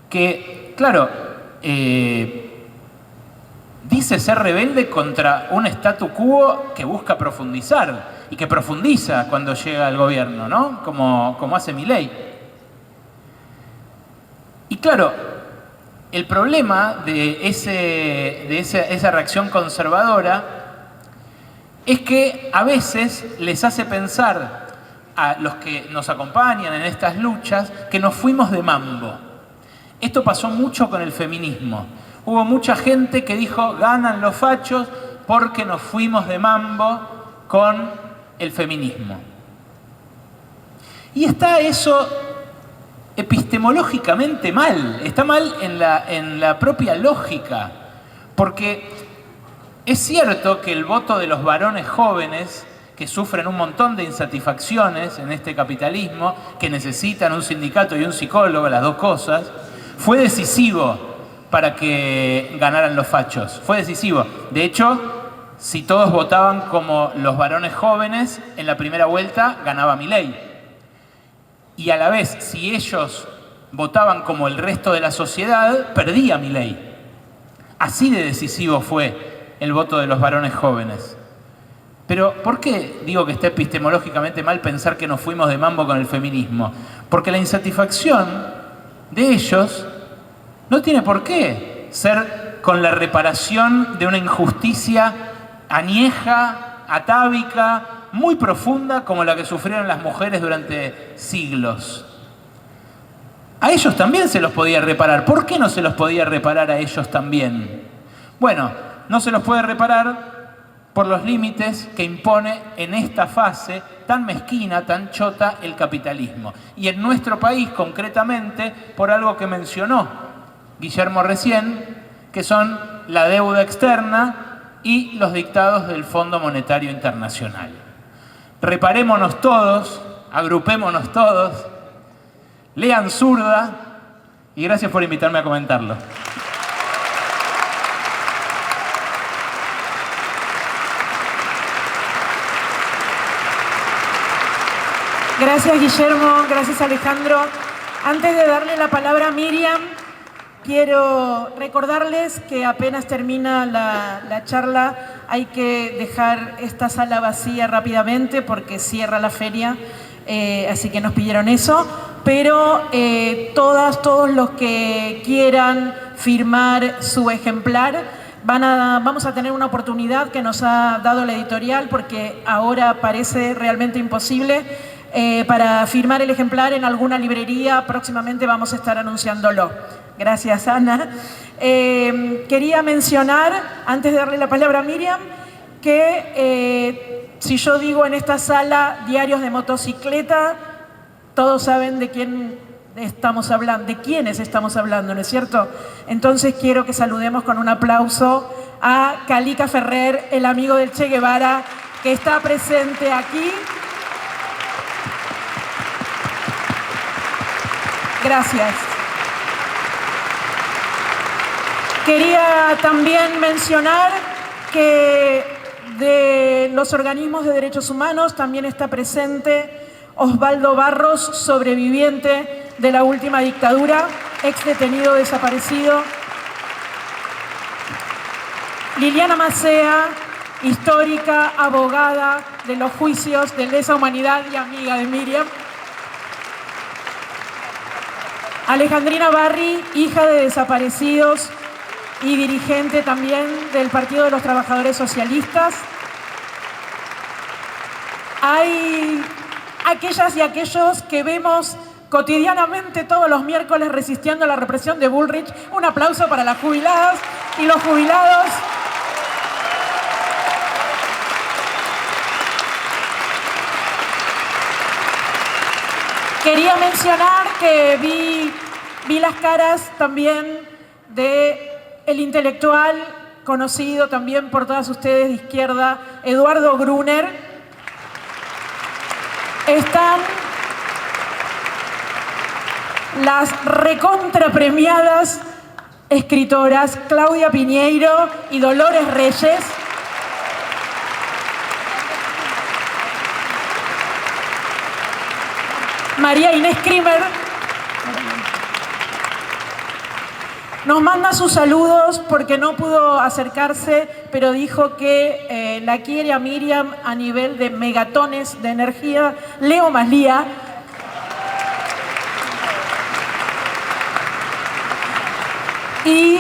Que, claro, dice ser rebelde contra un statu quo que busca profundizar y que profundiza cuando llega al gobierno, ¿no? Como hace Milei. Y claro, el problema de esa reacción conservadora es que a veces les hace pensar a los que nos acompañan en estas luchas que nos fuimos de mambo. Esto pasó mucho con el feminismo. Hubo mucha gente que dijo, ganan los fachos porque nos fuimos de mambo con el feminismo. Y está eso epistemológicamente mal, está mal en la propia lógica, porque es cierto que el voto de los varones jóvenes que sufren un montón de insatisfacciones en este capitalismo, que necesitan un sindicato y un psicólogo, las dos cosas, fue decisivo para que ganaran los fachos. Fue decisivo. De hecho, si todos votaban como los varones jóvenes, en la primera vuelta ganaba Milei. Y a la vez, si ellos votaban como el resto de la sociedad, perdía Milei. Así de decisivo fue el voto de los varones jóvenes. Pero, ¿por qué digo que está epistemológicamente mal pensar que nos fuimos de mambo con el feminismo? Porque la insatisfacción de ellos no tiene por qué ser con la reparación de una injusticia añeja, atávica, muy profunda como la que sufrieron las mujeres durante siglos. A ellos también se los podía reparar. ¿Por qué no se los podía reparar a ellos también? Bueno, no se los puede reparar por los límites que impone en esta fase tan mezquina, tan chota, el capitalismo. Y en nuestro país, concretamente, por algo que mencionó Guillermo recién, que son la deuda externa y los dictados del Fondo Monetario Internacional. Reparémonos todos, agrupémonos todos, lean Zurda, y gracias por invitarme a comentarlo. Gracias, Guillermo. Gracias, Alejandro. Antes de darle la palabra a Miriam, quiero recordarles que apenas termina la charla, hay que dejar esta sala vacía rápidamente porque cierra la feria, así que nos pidieron eso. Pero todos los que quieran firmar su ejemplar, vamos a tener una oportunidad que nos ha dado la editorial, porque ahora parece realmente imposible, para firmar el ejemplar en alguna librería. Próximamente vamos a estar anunciándolo. Gracias, Ana. Quería mencionar, antes de darle la palabra a Miriam, que si yo digo en esta sala diarios de motocicleta, todos saben de quién estamos hablando, de quiénes estamos hablando, ¿no es cierto? Entonces quiero que saludemos con un aplauso a Calica Ferrer, el amigo del Che Guevara, que está presente aquí. Gracias. Quería también mencionar que de los organismos de derechos humanos también está presente Osvaldo Barros, sobreviviente de la última dictadura, ex detenido desaparecido. Liliana Macea, histórica, abogada de los juicios de lesa humanidad y amiga de Miriam. Alejandrina Barri, hija de desaparecidos y dirigente también del Partido de los Trabajadores Socialistas. Hay aquellas y aquellos que vemos cotidianamente todos los miércoles resistiendo a la represión de Bullrich. Un aplauso para las jubiladas y los jubilados. Quería mencionar que vi las caras también de el intelectual conocido también por todas ustedes de izquierda, Eduardo Gruner. Están las recontrapremiadas escritoras Claudia Piñeiro y Dolores Reyes. María Inés Krimer nos manda sus saludos porque no pudo acercarse, pero dijo que la quiere a Miriam a nivel de megatones de energía. Leo Maslía. Y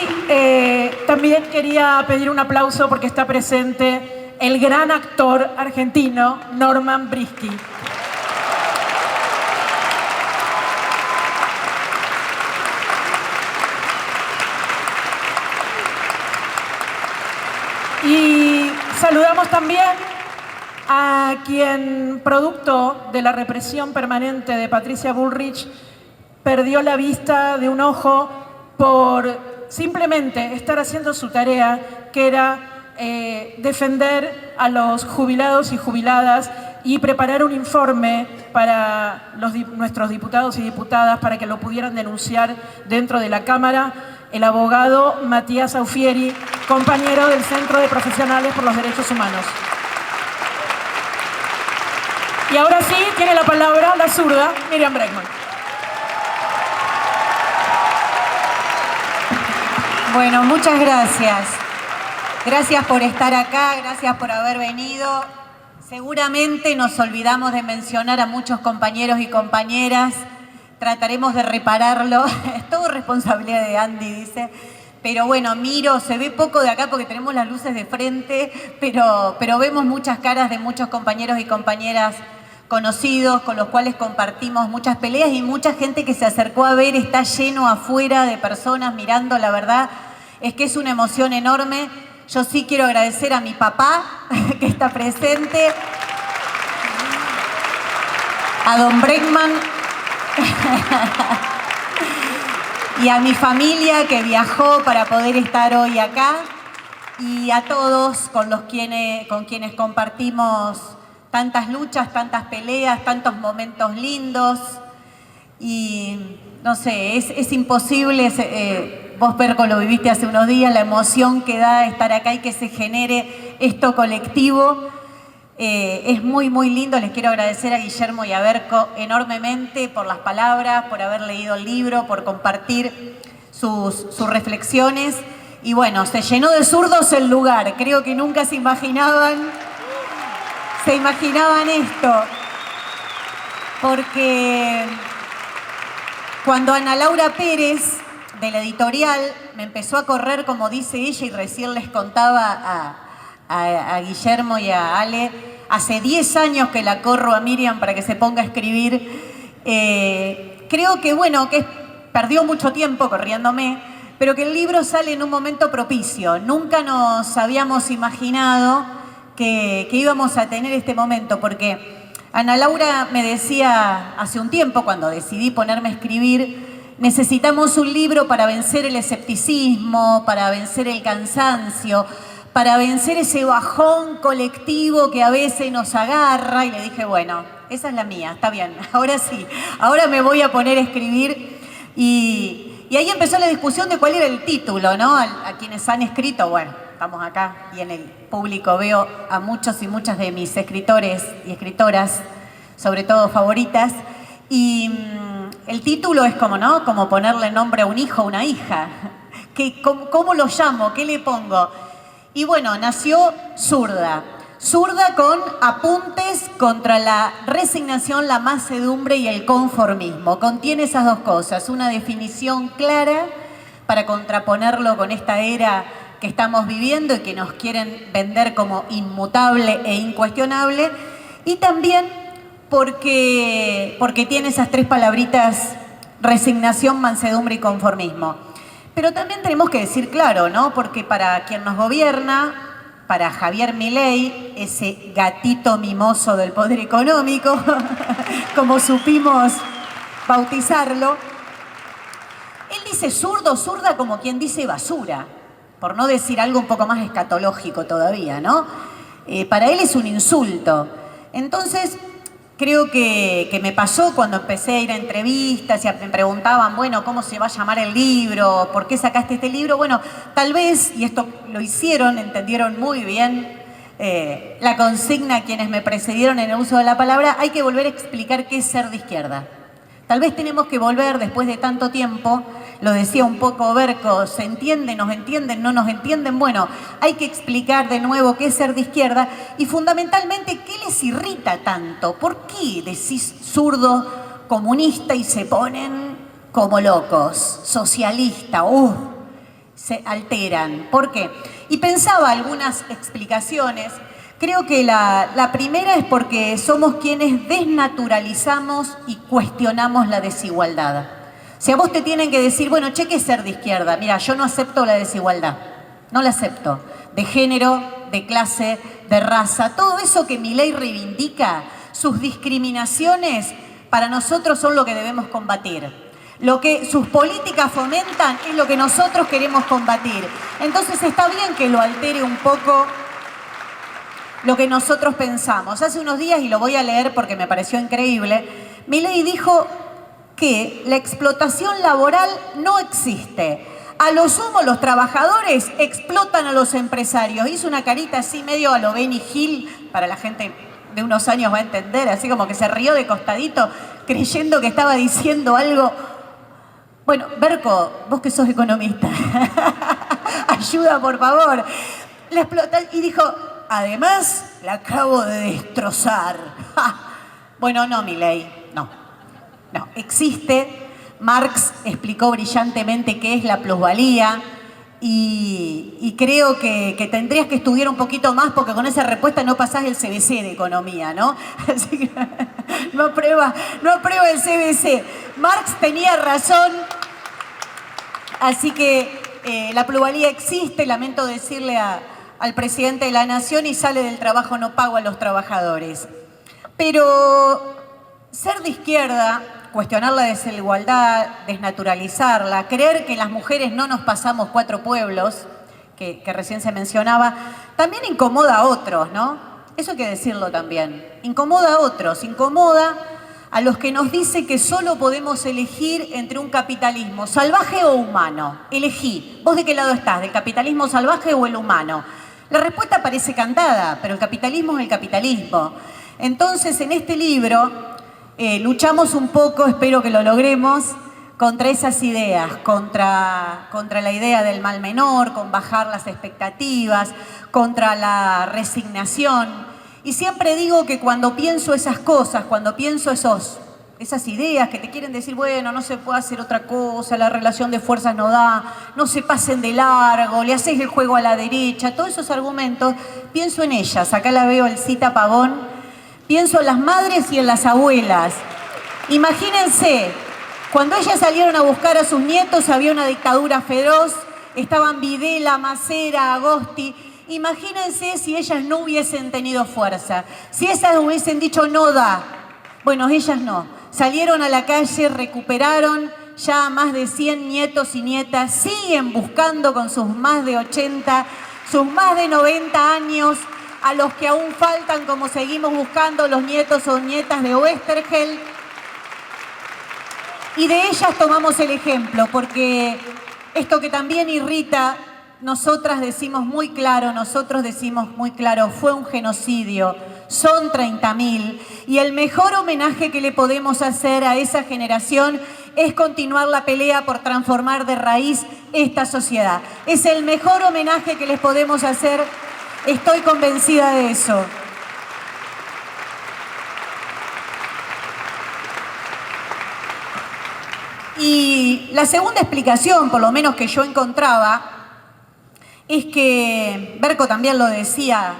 también quería pedir un aplauso porque está presente el gran actor argentino Norman Brisky. Y saludamos también a quien, producto de la represión permanente de Patricia Bullrich, perdió la vista de un ojo por simplemente estar haciendo su tarea, que era defender a los jubilados y jubiladas y preparar un informe para nuestros diputados y diputadas para que lo pudieran denunciar dentro de la Cámara. El abogado Matías Aufieri, compañero del Centro de Profesionales por los Derechos Humanos. Y ahora sí, tiene la palabra la zurda Miriam Bregman. Bueno, muchas gracias. Gracias por estar acá, gracias por haber venido. Seguramente nos olvidamos de mencionar a muchos compañeros y compañeras. Trataremos de repararlo. Es todo responsabilidad de Andy, dice. Pero bueno, miro, se ve poco de acá porque tenemos las luces de frente, pero vemos muchas caras de muchos compañeros y compañeras conocidos, con los cuales compartimos muchas peleas y mucha gente que se acercó a ver. Está lleno afuera de personas mirando, la verdad es que es una emoción enorme. Yo sí quiero agradecer a mi papá, que está presente, a don Bregman, y a mi familia que viajó para poder estar hoy acá, y a todos con quienes compartimos tantas luchas, tantas peleas, tantos momentos lindos. Y no sé, es imposible, vos Perco lo viviste hace unos días, la emoción que da estar acá y que se genere esto colectivo. Es muy, muy lindo. Les quiero agradecer a Guillermo y a Berco enormemente por las palabras, por haber leído el libro, por compartir sus reflexiones. Y bueno, se llenó de zurdos el lugar. Creo que nunca se imaginaban esto. Porque cuando Ana Laura Pérez, de la editorial, me empezó a correr, como dice ella, y recién les contaba a Guillermo y a Ale, hace 10 años que la corro a Miriam para que se ponga a escribir, creo que, bueno, que perdió mucho tiempo corriéndome, pero que el libro sale en un momento propicio. Nunca nos habíamos imaginado que íbamos a tener este momento, porque Ana Laura me decía hace un tiempo, cuando decidí ponerme a escribir, necesitamos un libro para vencer el escepticismo, para vencer el cansancio, para vencer ese bajón colectivo que a veces nos agarra. Y le dije, bueno, esa es la mía, está bien, ahora sí, ahora me voy a poner a escribir. Y ahí empezó la discusión de cuál era el título, ¿no? A quienes han escrito, bueno, estamos acá y en el público veo a muchos y muchas de mis escritores y escritoras, sobre todo favoritas, y el título es como, ¿no? Como ponerle nombre a un hijo o una hija. ¿Cómo lo llamo? ¿Qué le pongo? Y bueno, nació Zurda. Zurda con apuntes contra la resignación, la mansedumbre y el conformismo. Contiene esas dos cosas, una definición clara para contraponerlo con esta era que estamos viviendo y que nos quieren vender como inmutable e incuestionable, y también porque tiene esas tres palabritas: resignación, mansedumbre y conformismo. Pero también tenemos que decir claro, ¿no? Porque para quien nos gobierna, para Javier Milei, ese gatito mimoso del poder económico, como supimos bautizarlo, él dice zurdo, zurda, como quien dice basura, por no decir algo un poco más escatológico todavía, ¿no? Para él es un insulto. Entonces, creo que me pasó cuando empecé a ir a entrevistas y me preguntaban, bueno, ¿cómo se va a llamar el libro? ¿Por qué sacaste este libro? Bueno, tal vez, y esto lo hicieron, entendieron muy bien la consigna quienes me precedieron en el uso de la palabra, hay que volver a explicar qué es ser de izquierda. Tal vez tenemos que volver, después de tanto tiempo, lo decía un poco Berco, ¿se entiende, nos entienden, no nos entienden? Bueno, hay que explicar de nuevo qué es ser de izquierda y fundamentalmente qué les irrita tanto. ¿Por qué decís zurdo, comunista y se ponen como locos? Socialista, se alteran. ¿Por qué? Y pensaba algunas explicaciones. Creo que la primera es porque somos quienes desnaturalizamos y cuestionamos la desigualdad. Si a vos te tienen que decir, bueno, che, ¿qué es ser de izquierda? Mira, yo no acepto la desigualdad, no la acepto. De género, de clase, de raza, todo eso que Milei reivindica, sus discriminaciones, para nosotros son lo que debemos combatir. Lo que sus políticas fomentan es lo que nosotros queremos combatir. Entonces está bien que lo altere un poco lo que nosotros pensamos. Hace unos días, y lo voy a leer porque me pareció increíble, Milei dijo que la explotación laboral no existe. A lo sumo los trabajadores explotan a los empresarios. Hizo una carita así medio a lo Benny Hill, para la gente de unos años va a entender, así como que se rió de costadito, creyendo que estaba diciendo algo. Bueno, Berco, vos que sos economista, ayuda por favor. La explotan y dijo, además la acabo de destrozar. Bueno, no, Milei, no, existe. Marx explicó brillantemente qué es la plusvalía y creo que tendrías que estudiar un poquito más porque con esa respuesta no pasás el CBC de economía, ¿no? Así que no aprueba el CBC. Marx tenía razón, así que la plusvalía existe, lamento decirle al presidente de la Nación, y sale del trabajo no pago a los trabajadores. Pero ser de izquierda, cuestionar la desigualdad, desnaturalizarla, creer que las mujeres no nos pasamos 4 pueblos, que recién se mencionaba, también incomoda a otros, ¿no? Eso hay que decirlo también. Incomoda a otros, incomoda a los que nos dice que solo podemos elegir entre un capitalismo salvaje o humano. Elegí. ¿Vos de qué lado estás? ¿Del capitalismo salvaje o el humano? La respuesta parece cantada, pero el capitalismo es el capitalismo. Entonces, en este libro luchamos un poco, espero que lo logremos, contra esas ideas, contra la idea del mal menor, con bajar las expectativas, contra la resignación. Y siempre digo que cuando pienso esas cosas, cuando pienso esas ideas que te quieren decir, bueno, no se puede hacer otra cosa, la relación de fuerzas no da, no se pasen de largo, le haces el juego a la derecha, todos esos argumentos, pienso en ellas. Acá la veo Elcita Pavón, pienso en las madres y en las abuelas. Imagínense, cuando ellas salieron a buscar a sus nietos había una dictadura feroz, estaban Videla, Macera, Agosti. Imagínense si ellas no hubiesen tenido fuerza, si esas hubiesen dicho no da. Bueno, ellas no. Salieron a la calle, recuperaron ya más de 100 nietos y nietas, siguen buscando con sus más de 80, sus más de 90 años, a los que aún faltan, como seguimos buscando los nietos o nietas de Oesterheld. Y de ellas tomamos el ejemplo, porque esto que también irrita, nosotros decimos muy claro, fue un genocidio, son 30.000, y el mejor homenaje que le podemos hacer a esa generación es continuar la pelea por transformar de raíz esta sociedad. Es el mejor homenaje que les podemos hacer, estoy convencida de eso. Y la segunda explicación, por lo menos que yo encontraba, es que, Berco también lo decía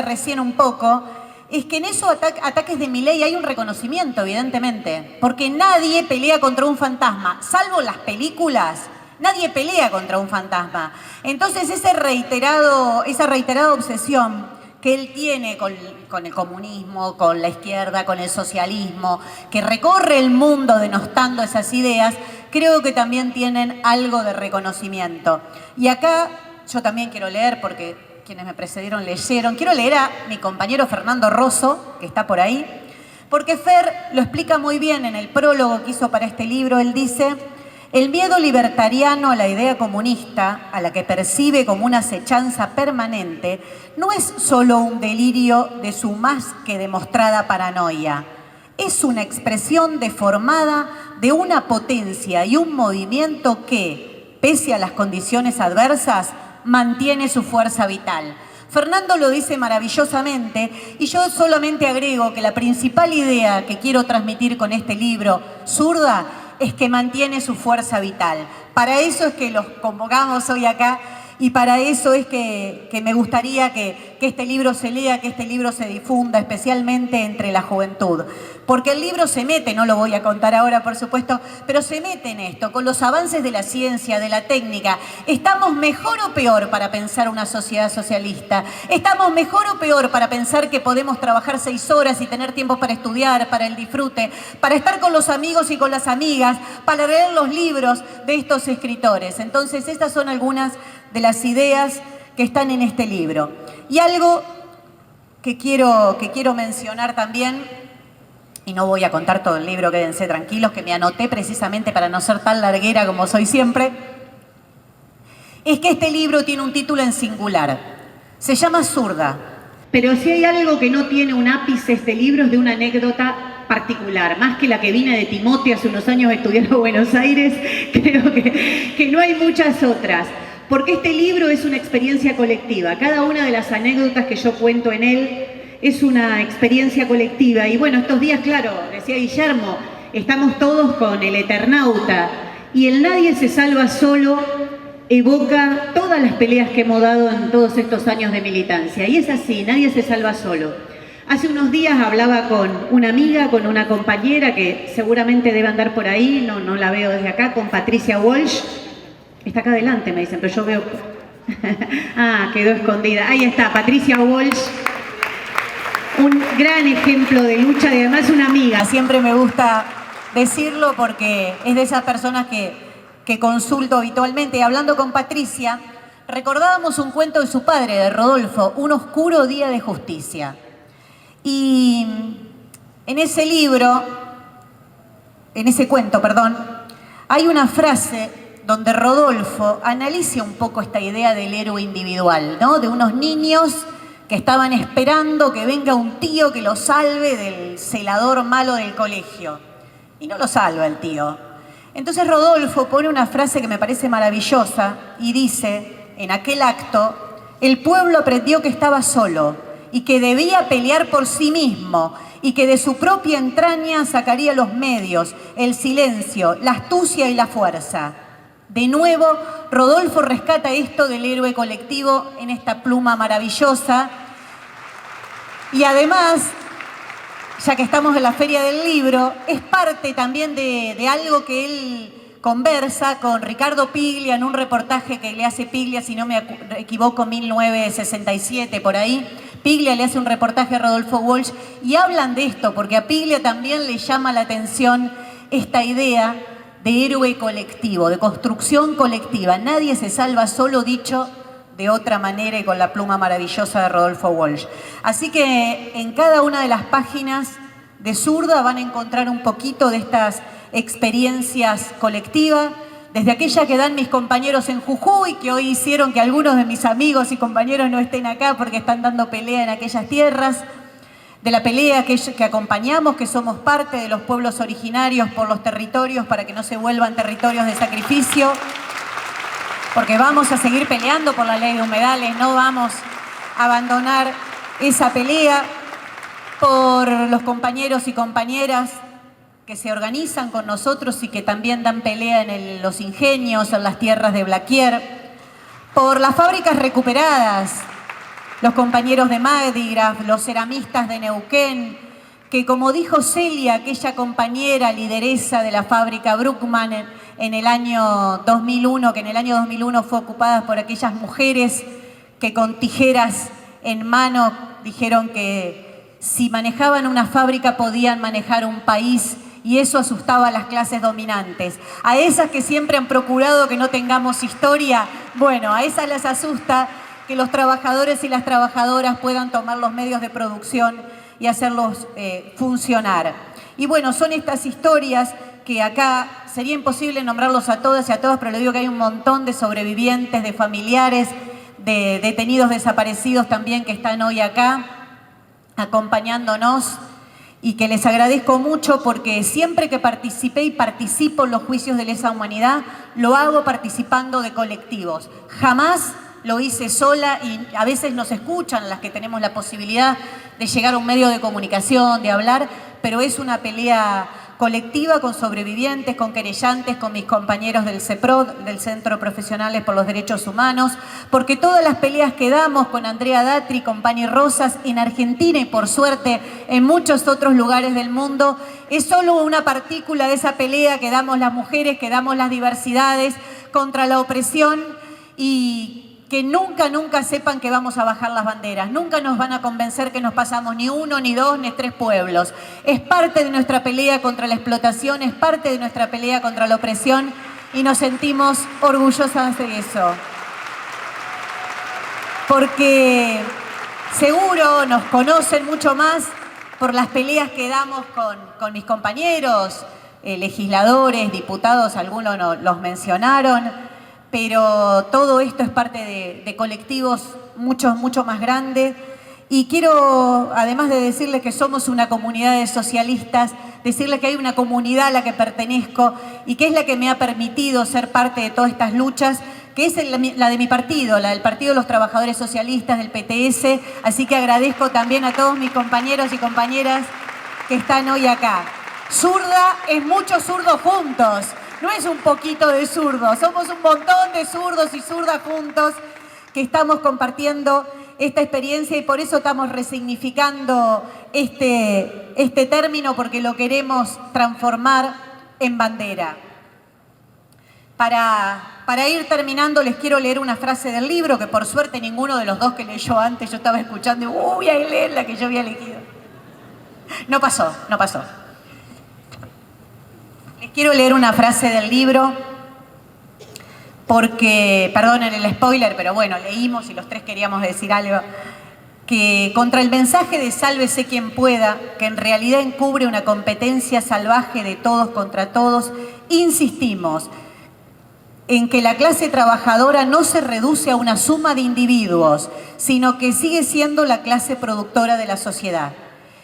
recién un poco, es que en esos ataques de Milei hay un reconocimiento, evidentemente, porque nadie pelea contra un fantasma, salvo las películas, nadie pelea contra un fantasma. Entonces esa reiterada obsesión que él tiene con el comunismo, con la izquierda, con el socialismo, que recorre el mundo denostando esas ideas, creo que también tienen algo de reconocimiento. Y acá yo también quiero leer, porque quienes me precedieron leyeron, quiero leer a mi compañero Fernando Rosso, que está por ahí, porque Fer lo explica muy bien en el prólogo que hizo para este libro. Él dice: el miedo libertariano a la idea comunista, a la que percibe como una acechanza permanente, no es solo un delirio de su más que demostrada paranoia. Es una expresión deformada de una potencia y un movimiento que, pese a las condiciones adversas, mantiene su fuerza vital. Fernando lo dice maravillosamente y yo solamente agrego que la principal idea que quiero transmitir con este libro, Zurda, es que mantiene su fuerza vital. Para eso es que los convocamos hoy acá y para eso es que me gustaría que este libro se lea, que este libro se difunda, especialmente entre la juventud. Porque el libro se mete, no lo voy a contar ahora por supuesto, pero se mete en esto, con los avances de la ciencia, de la técnica. ¿Estamos mejor o peor para pensar una sociedad socialista? ¿Estamos mejor o peor para pensar que podemos trabajar 6 horas y tener tiempo para estudiar, para el disfrute, para estar con los amigos y con las amigas, para leer los libros de estos escritores? Entonces, estas son algunas de las ideas que están en este libro. Y algo que quiero mencionar también, y no voy a contar todo el libro, quédense tranquilos, que me anoté precisamente para no ser tan larguera como soy siempre, es que este libro tiene un título en singular. Se llama Zurda. Pero si hay algo que no tiene un ápice este libro es de una anécdota particular, más que la que vine de Timoteo hace unos años a estudiar a Buenos Aires, creo que no hay muchas otras. Porque este libro es una experiencia colectiva. Cada una de las anécdotas que yo cuento en él es una experiencia colectiva. Y bueno, estos días, claro, decía Guillermo, estamos todos con el Eternauta. Y el Nadie se salva solo evoca todas las peleas que hemos dado en todos estos años de militancia. Y es así, nadie se salva solo. Hace unos días hablaba con una amiga, con una compañera que seguramente debe andar por ahí, no la veo desde acá, con Patricia Walsh. Está acá adelante, me dicen, pero yo veo... ah, quedó escondida. Ahí está, Patricia Walsh. Un gran ejemplo de lucha y además una amiga. Siempre me gusta decirlo porque es de esas personas que consulto habitualmente. Y hablando con Patricia, recordábamos un cuento de su padre, de Rodolfo, Un oscuro día de justicia. Y en ese libro, en ese cuento, perdón, hay una frase donde Rodolfo analiza un poco esta idea del héroe individual, ¿no? De unos niños que estaban esperando que venga un tío que los salve del celador malo del colegio. Y no lo salva el tío. Entonces Rodolfo pone una frase que me parece maravillosa y dice, en aquel acto, el pueblo aprendió que estaba solo y que debía pelear por sí mismo y que de su propia entraña sacaría los medios, el silencio, la astucia y la fuerza. De nuevo, Rodolfo rescata esto del héroe colectivo en esta pluma maravillosa. Y además, ya que estamos en la Feria del Libro, es parte también de algo que él conversa con Ricardo Piglia en un reportaje que le hace Piglia, si no me equivoco, 1967, por ahí. Piglia le hace un reportaje a Rodolfo Walsh y hablan de esto, porque a Piglia también le llama la atención esta idea de héroe colectivo, de construcción colectiva. Nadie se salva solo, dicho de otra manera y con la pluma maravillosa de Rodolfo Walsh. Así que en cada una de las páginas de Zurda van a encontrar un poquito de estas experiencias colectivas, desde aquella que dan mis compañeros en Jujuy, que hoy hicieron que algunos de mis amigos y compañeros no estén acá porque están dando pelea en aquellas tierras, de la pelea que acompañamos, que somos parte de los pueblos originarios por los territorios para que no se vuelvan territorios de sacrificio, porque vamos a seguir peleando por la ley de humedales, no vamos a abandonar esa pelea, por los compañeros y compañeras que se organizan con nosotros y que también dan pelea en los ingenios, en las tierras de Blaquier, por las fábricas recuperadas, los compañeros de Madigraf, los ceramistas de Neuquén, que como dijo Celia, aquella compañera lideresa de la fábrica Bruckmann en el año 2001, que en el año 2001 fue ocupada por aquellas mujeres que con tijeras en mano dijeron que si manejaban una fábrica podían manejar un país, y eso asustaba a las clases dominantes. A esas que siempre han procurado que no tengamos historia, bueno, a esas les asusta que los trabajadores y las trabajadoras puedan tomar los medios de producción y hacerlos funcionar. Y bueno, son estas historias que acá sería imposible nombrarlos a todas y a todos, pero le digo que hay un montón de sobrevivientes, de familiares, de detenidos desaparecidos también que están hoy acá acompañándonos, y que les agradezco mucho porque siempre que participé y participo en los juicios de lesa humanidad, lo hago participando de colectivos. Jamás lo hice sola, y a veces nos escuchan las que tenemos la posibilidad de llegar a un medio de comunicación, de hablar, pero es una pelea colectiva con sobrevivientes, con querellantes, con mis compañeros del CEPROD, del Centro Profesionales por los Derechos Humanos, porque todas las peleas que damos con Andrea Datri, con Pani Rosas, en Argentina y por suerte en muchos otros lugares del mundo, es solo una partícula de esa pelea que damos las mujeres, que damos las diversidades contra la opresión, y que nunca, nunca sepan que vamos a bajar las banderas. Nunca nos van a convencer que nos pasamos ni uno, ni dos, ni tres pueblos. Es parte de nuestra pelea contra la explotación, es parte de nuestra pelea contra la opresión, y nos sentimos orgullosas de eso. Porque seguro nos conocen mucho más por las peleas que damos con mis compañeros, legisladores, diputados, algunos los mencionaron, pero todo esto es parte de colectivos mucho más grandes. Y quiero, además de decirles que somos una comunidad de socialistas, decirles que hay una comunidad a la que pertenezco y que es la que me ha permitido ser parte de todas estas luchas, que es la de mi partido, la del Partido de los Trabajadores Socialistas, del PTS. Así que agradezco también a todos mis compañeros y compañeras que están hoy acá. Zurda es muchos zurdos juntos. No es un poquito de zurdos, somos un montón de zurdos y zurdas juntos que estamos compartiendo esta experiencia, y por eso estamos resignificando este término, porque lo queremos transformar en bandera. Para ir terminando, les quiero leer una frase del libro que por suerte ninguno de los dos que leyó antes, yo estaba escuchando y voy a leer la que yo había elegido. No pasó. Quiero leer una frase del libro porque, perdonen el spoiler, pero bueno, leímos y los tres queríamos decir algo, que contra el mensaje de sálvese quien pueda, que en realidad encubre una competencia salvaje de todos contra todos, insistimos en que la clase trabajadora no se reduce a una suma de individuos, sino que sigue siendo la clase productora de la sociedad.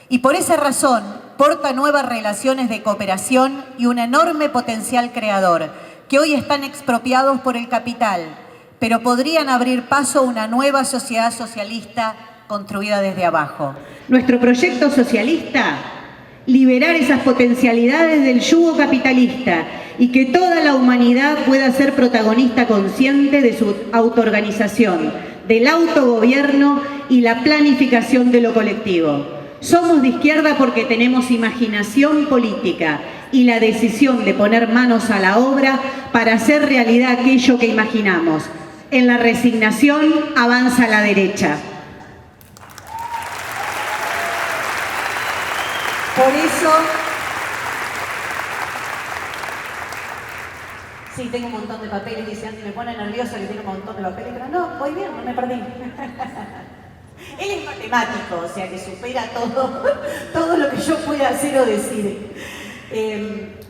Y por esa razón, aporta nuevas relaciones de cooperación y un enorme potencial creador, que hoy están expropiados por el capital, pero podrían abrir paso a una nueva sociedad socialista construida desde abajo. Nuestro proyecto socialista, liberar esas potencialidades del yugo capitalista y que toda la humanidad pueda ser protagonista consciente de su autoorganización, del autogobierno y la planificación de lo colectivo. Somos de izquierda porque tenemos imaginación política y la decisión de poner manos a la obra para hacer realidad aquello que imaginamos. En la resignación avanza la derecha. Por eso, sí, tengo un montón de papeles, dice Andy, me pone nerviosa que tiene un montón de papeles, pero no, voy bien, no me perdí. Él es matemático, o sea que supera todo lo que yo pueda hacer o decir.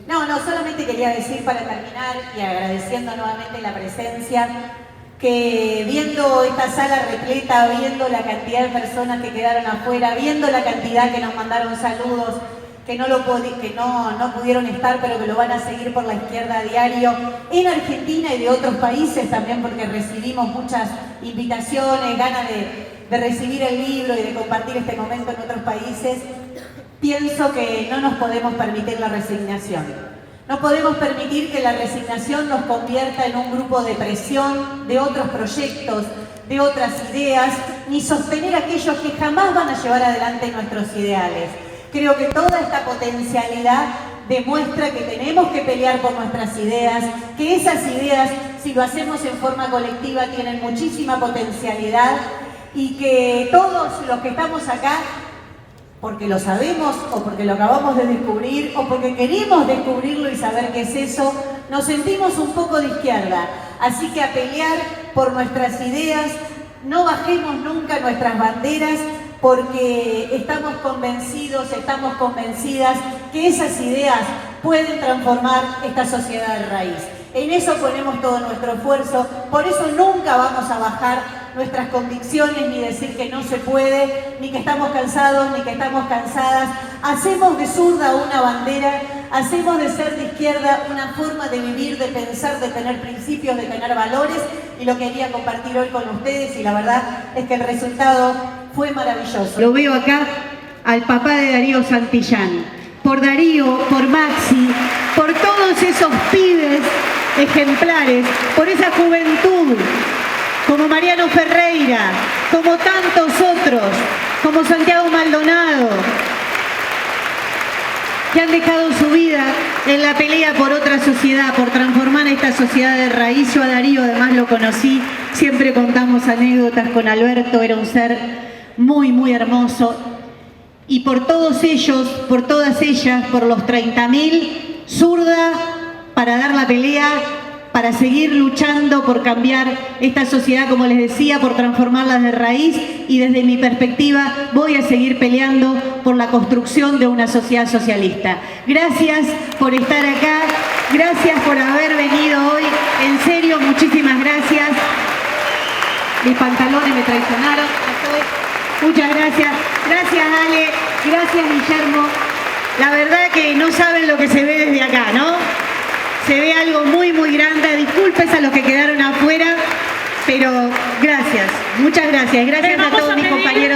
No, solamente quería decir para terminar y agradeciendo nuevamente la presencia, que viendo esta sala repleta, viendo la cantidad de personas que quedaron afuera, viendo la cantidad que nos mandaron saludos, que no pudieron estar, pero que lo van a seguir por La Izquierda a diario, en Argentina y de otros países también, porque recibimos muchas invitaciones, ganas de recibir el libro y de compartir este momento en otros países, pienso que no nos podemos permitir la resignación. No podemos permitir que la resignación nos convierta en un grupo de presión de otros proyectos, de otras ideas, ni sostener aquellos que jamás van a llevar adelante nuestros ideales. Creo que toda esta potencialidad demuestra que tenemos que pelear por nuestras ideas, que esas ideas, si lo hacemos en forma colectiva, tienen muchísima potencialidad y que todos los que estamos acá, porque lo sabemos o porque lo acabamos de descubrir o porque queremos descubrirlo y saber qué es eso, nos sentimos un poco de izquierda. Así que a pelear por nuestras ideas, no bajemos nunca nuestras banderas porque estamos convencidos, estamos convencidas que esas ideas pueden transformar esta sociedad de raíz. En eso ponemos todo nuestro esfuerzo, por eso nunca vamos a bajar nuestras convicciones, ni decir que no se puede, ni que estamos cansados, ni que estamos cansadas. Hacemos de zurda una bandera, hacemos de ser de izquierda una forma de vivir, de pensar, de tener principios, de tener valores, y lo quería compartir hoy con ustedes, y la verdad es que el resultado fue maravilloso. Lo veo acá al papá de Darío Santillán. Por Darío, por Maxi, por todos esos pibes ejemplares, por esa juventud, como Mariano Ferreira, como tantos otros, como Santiago Maldonado, que han dejado su vida en la pelea por otra sociedad, por transformar esta sociedad de raíz. Yo a Darío además lo conocí, siempre contamos anécdotas con Alberto, era un ser muy, muy hermoso. Y por todos ellos, por todas ellas, por los 30.000, zurda para dar la pelea, para seguir luchando por cambiar esta sociedad, como les decía, por transformarla de raíz, y desde mi perspectiva voy a seguir peleando por la construcción de una sociedad socialista. Gracias por estar acá, gracias por haber venido hoy, en serio, muchísimas gracias. Mis pantalones me traicionaron, muchas gracias. Gracias Ale, gracias Guillermo. La verdad que no saben lo que se ve desde acá, ¿no? Se ve algo muy, muy grande. Disculpes a los que quedaron afuera, pero gracias, muchas gracias. Gracias a todos mis compañeros.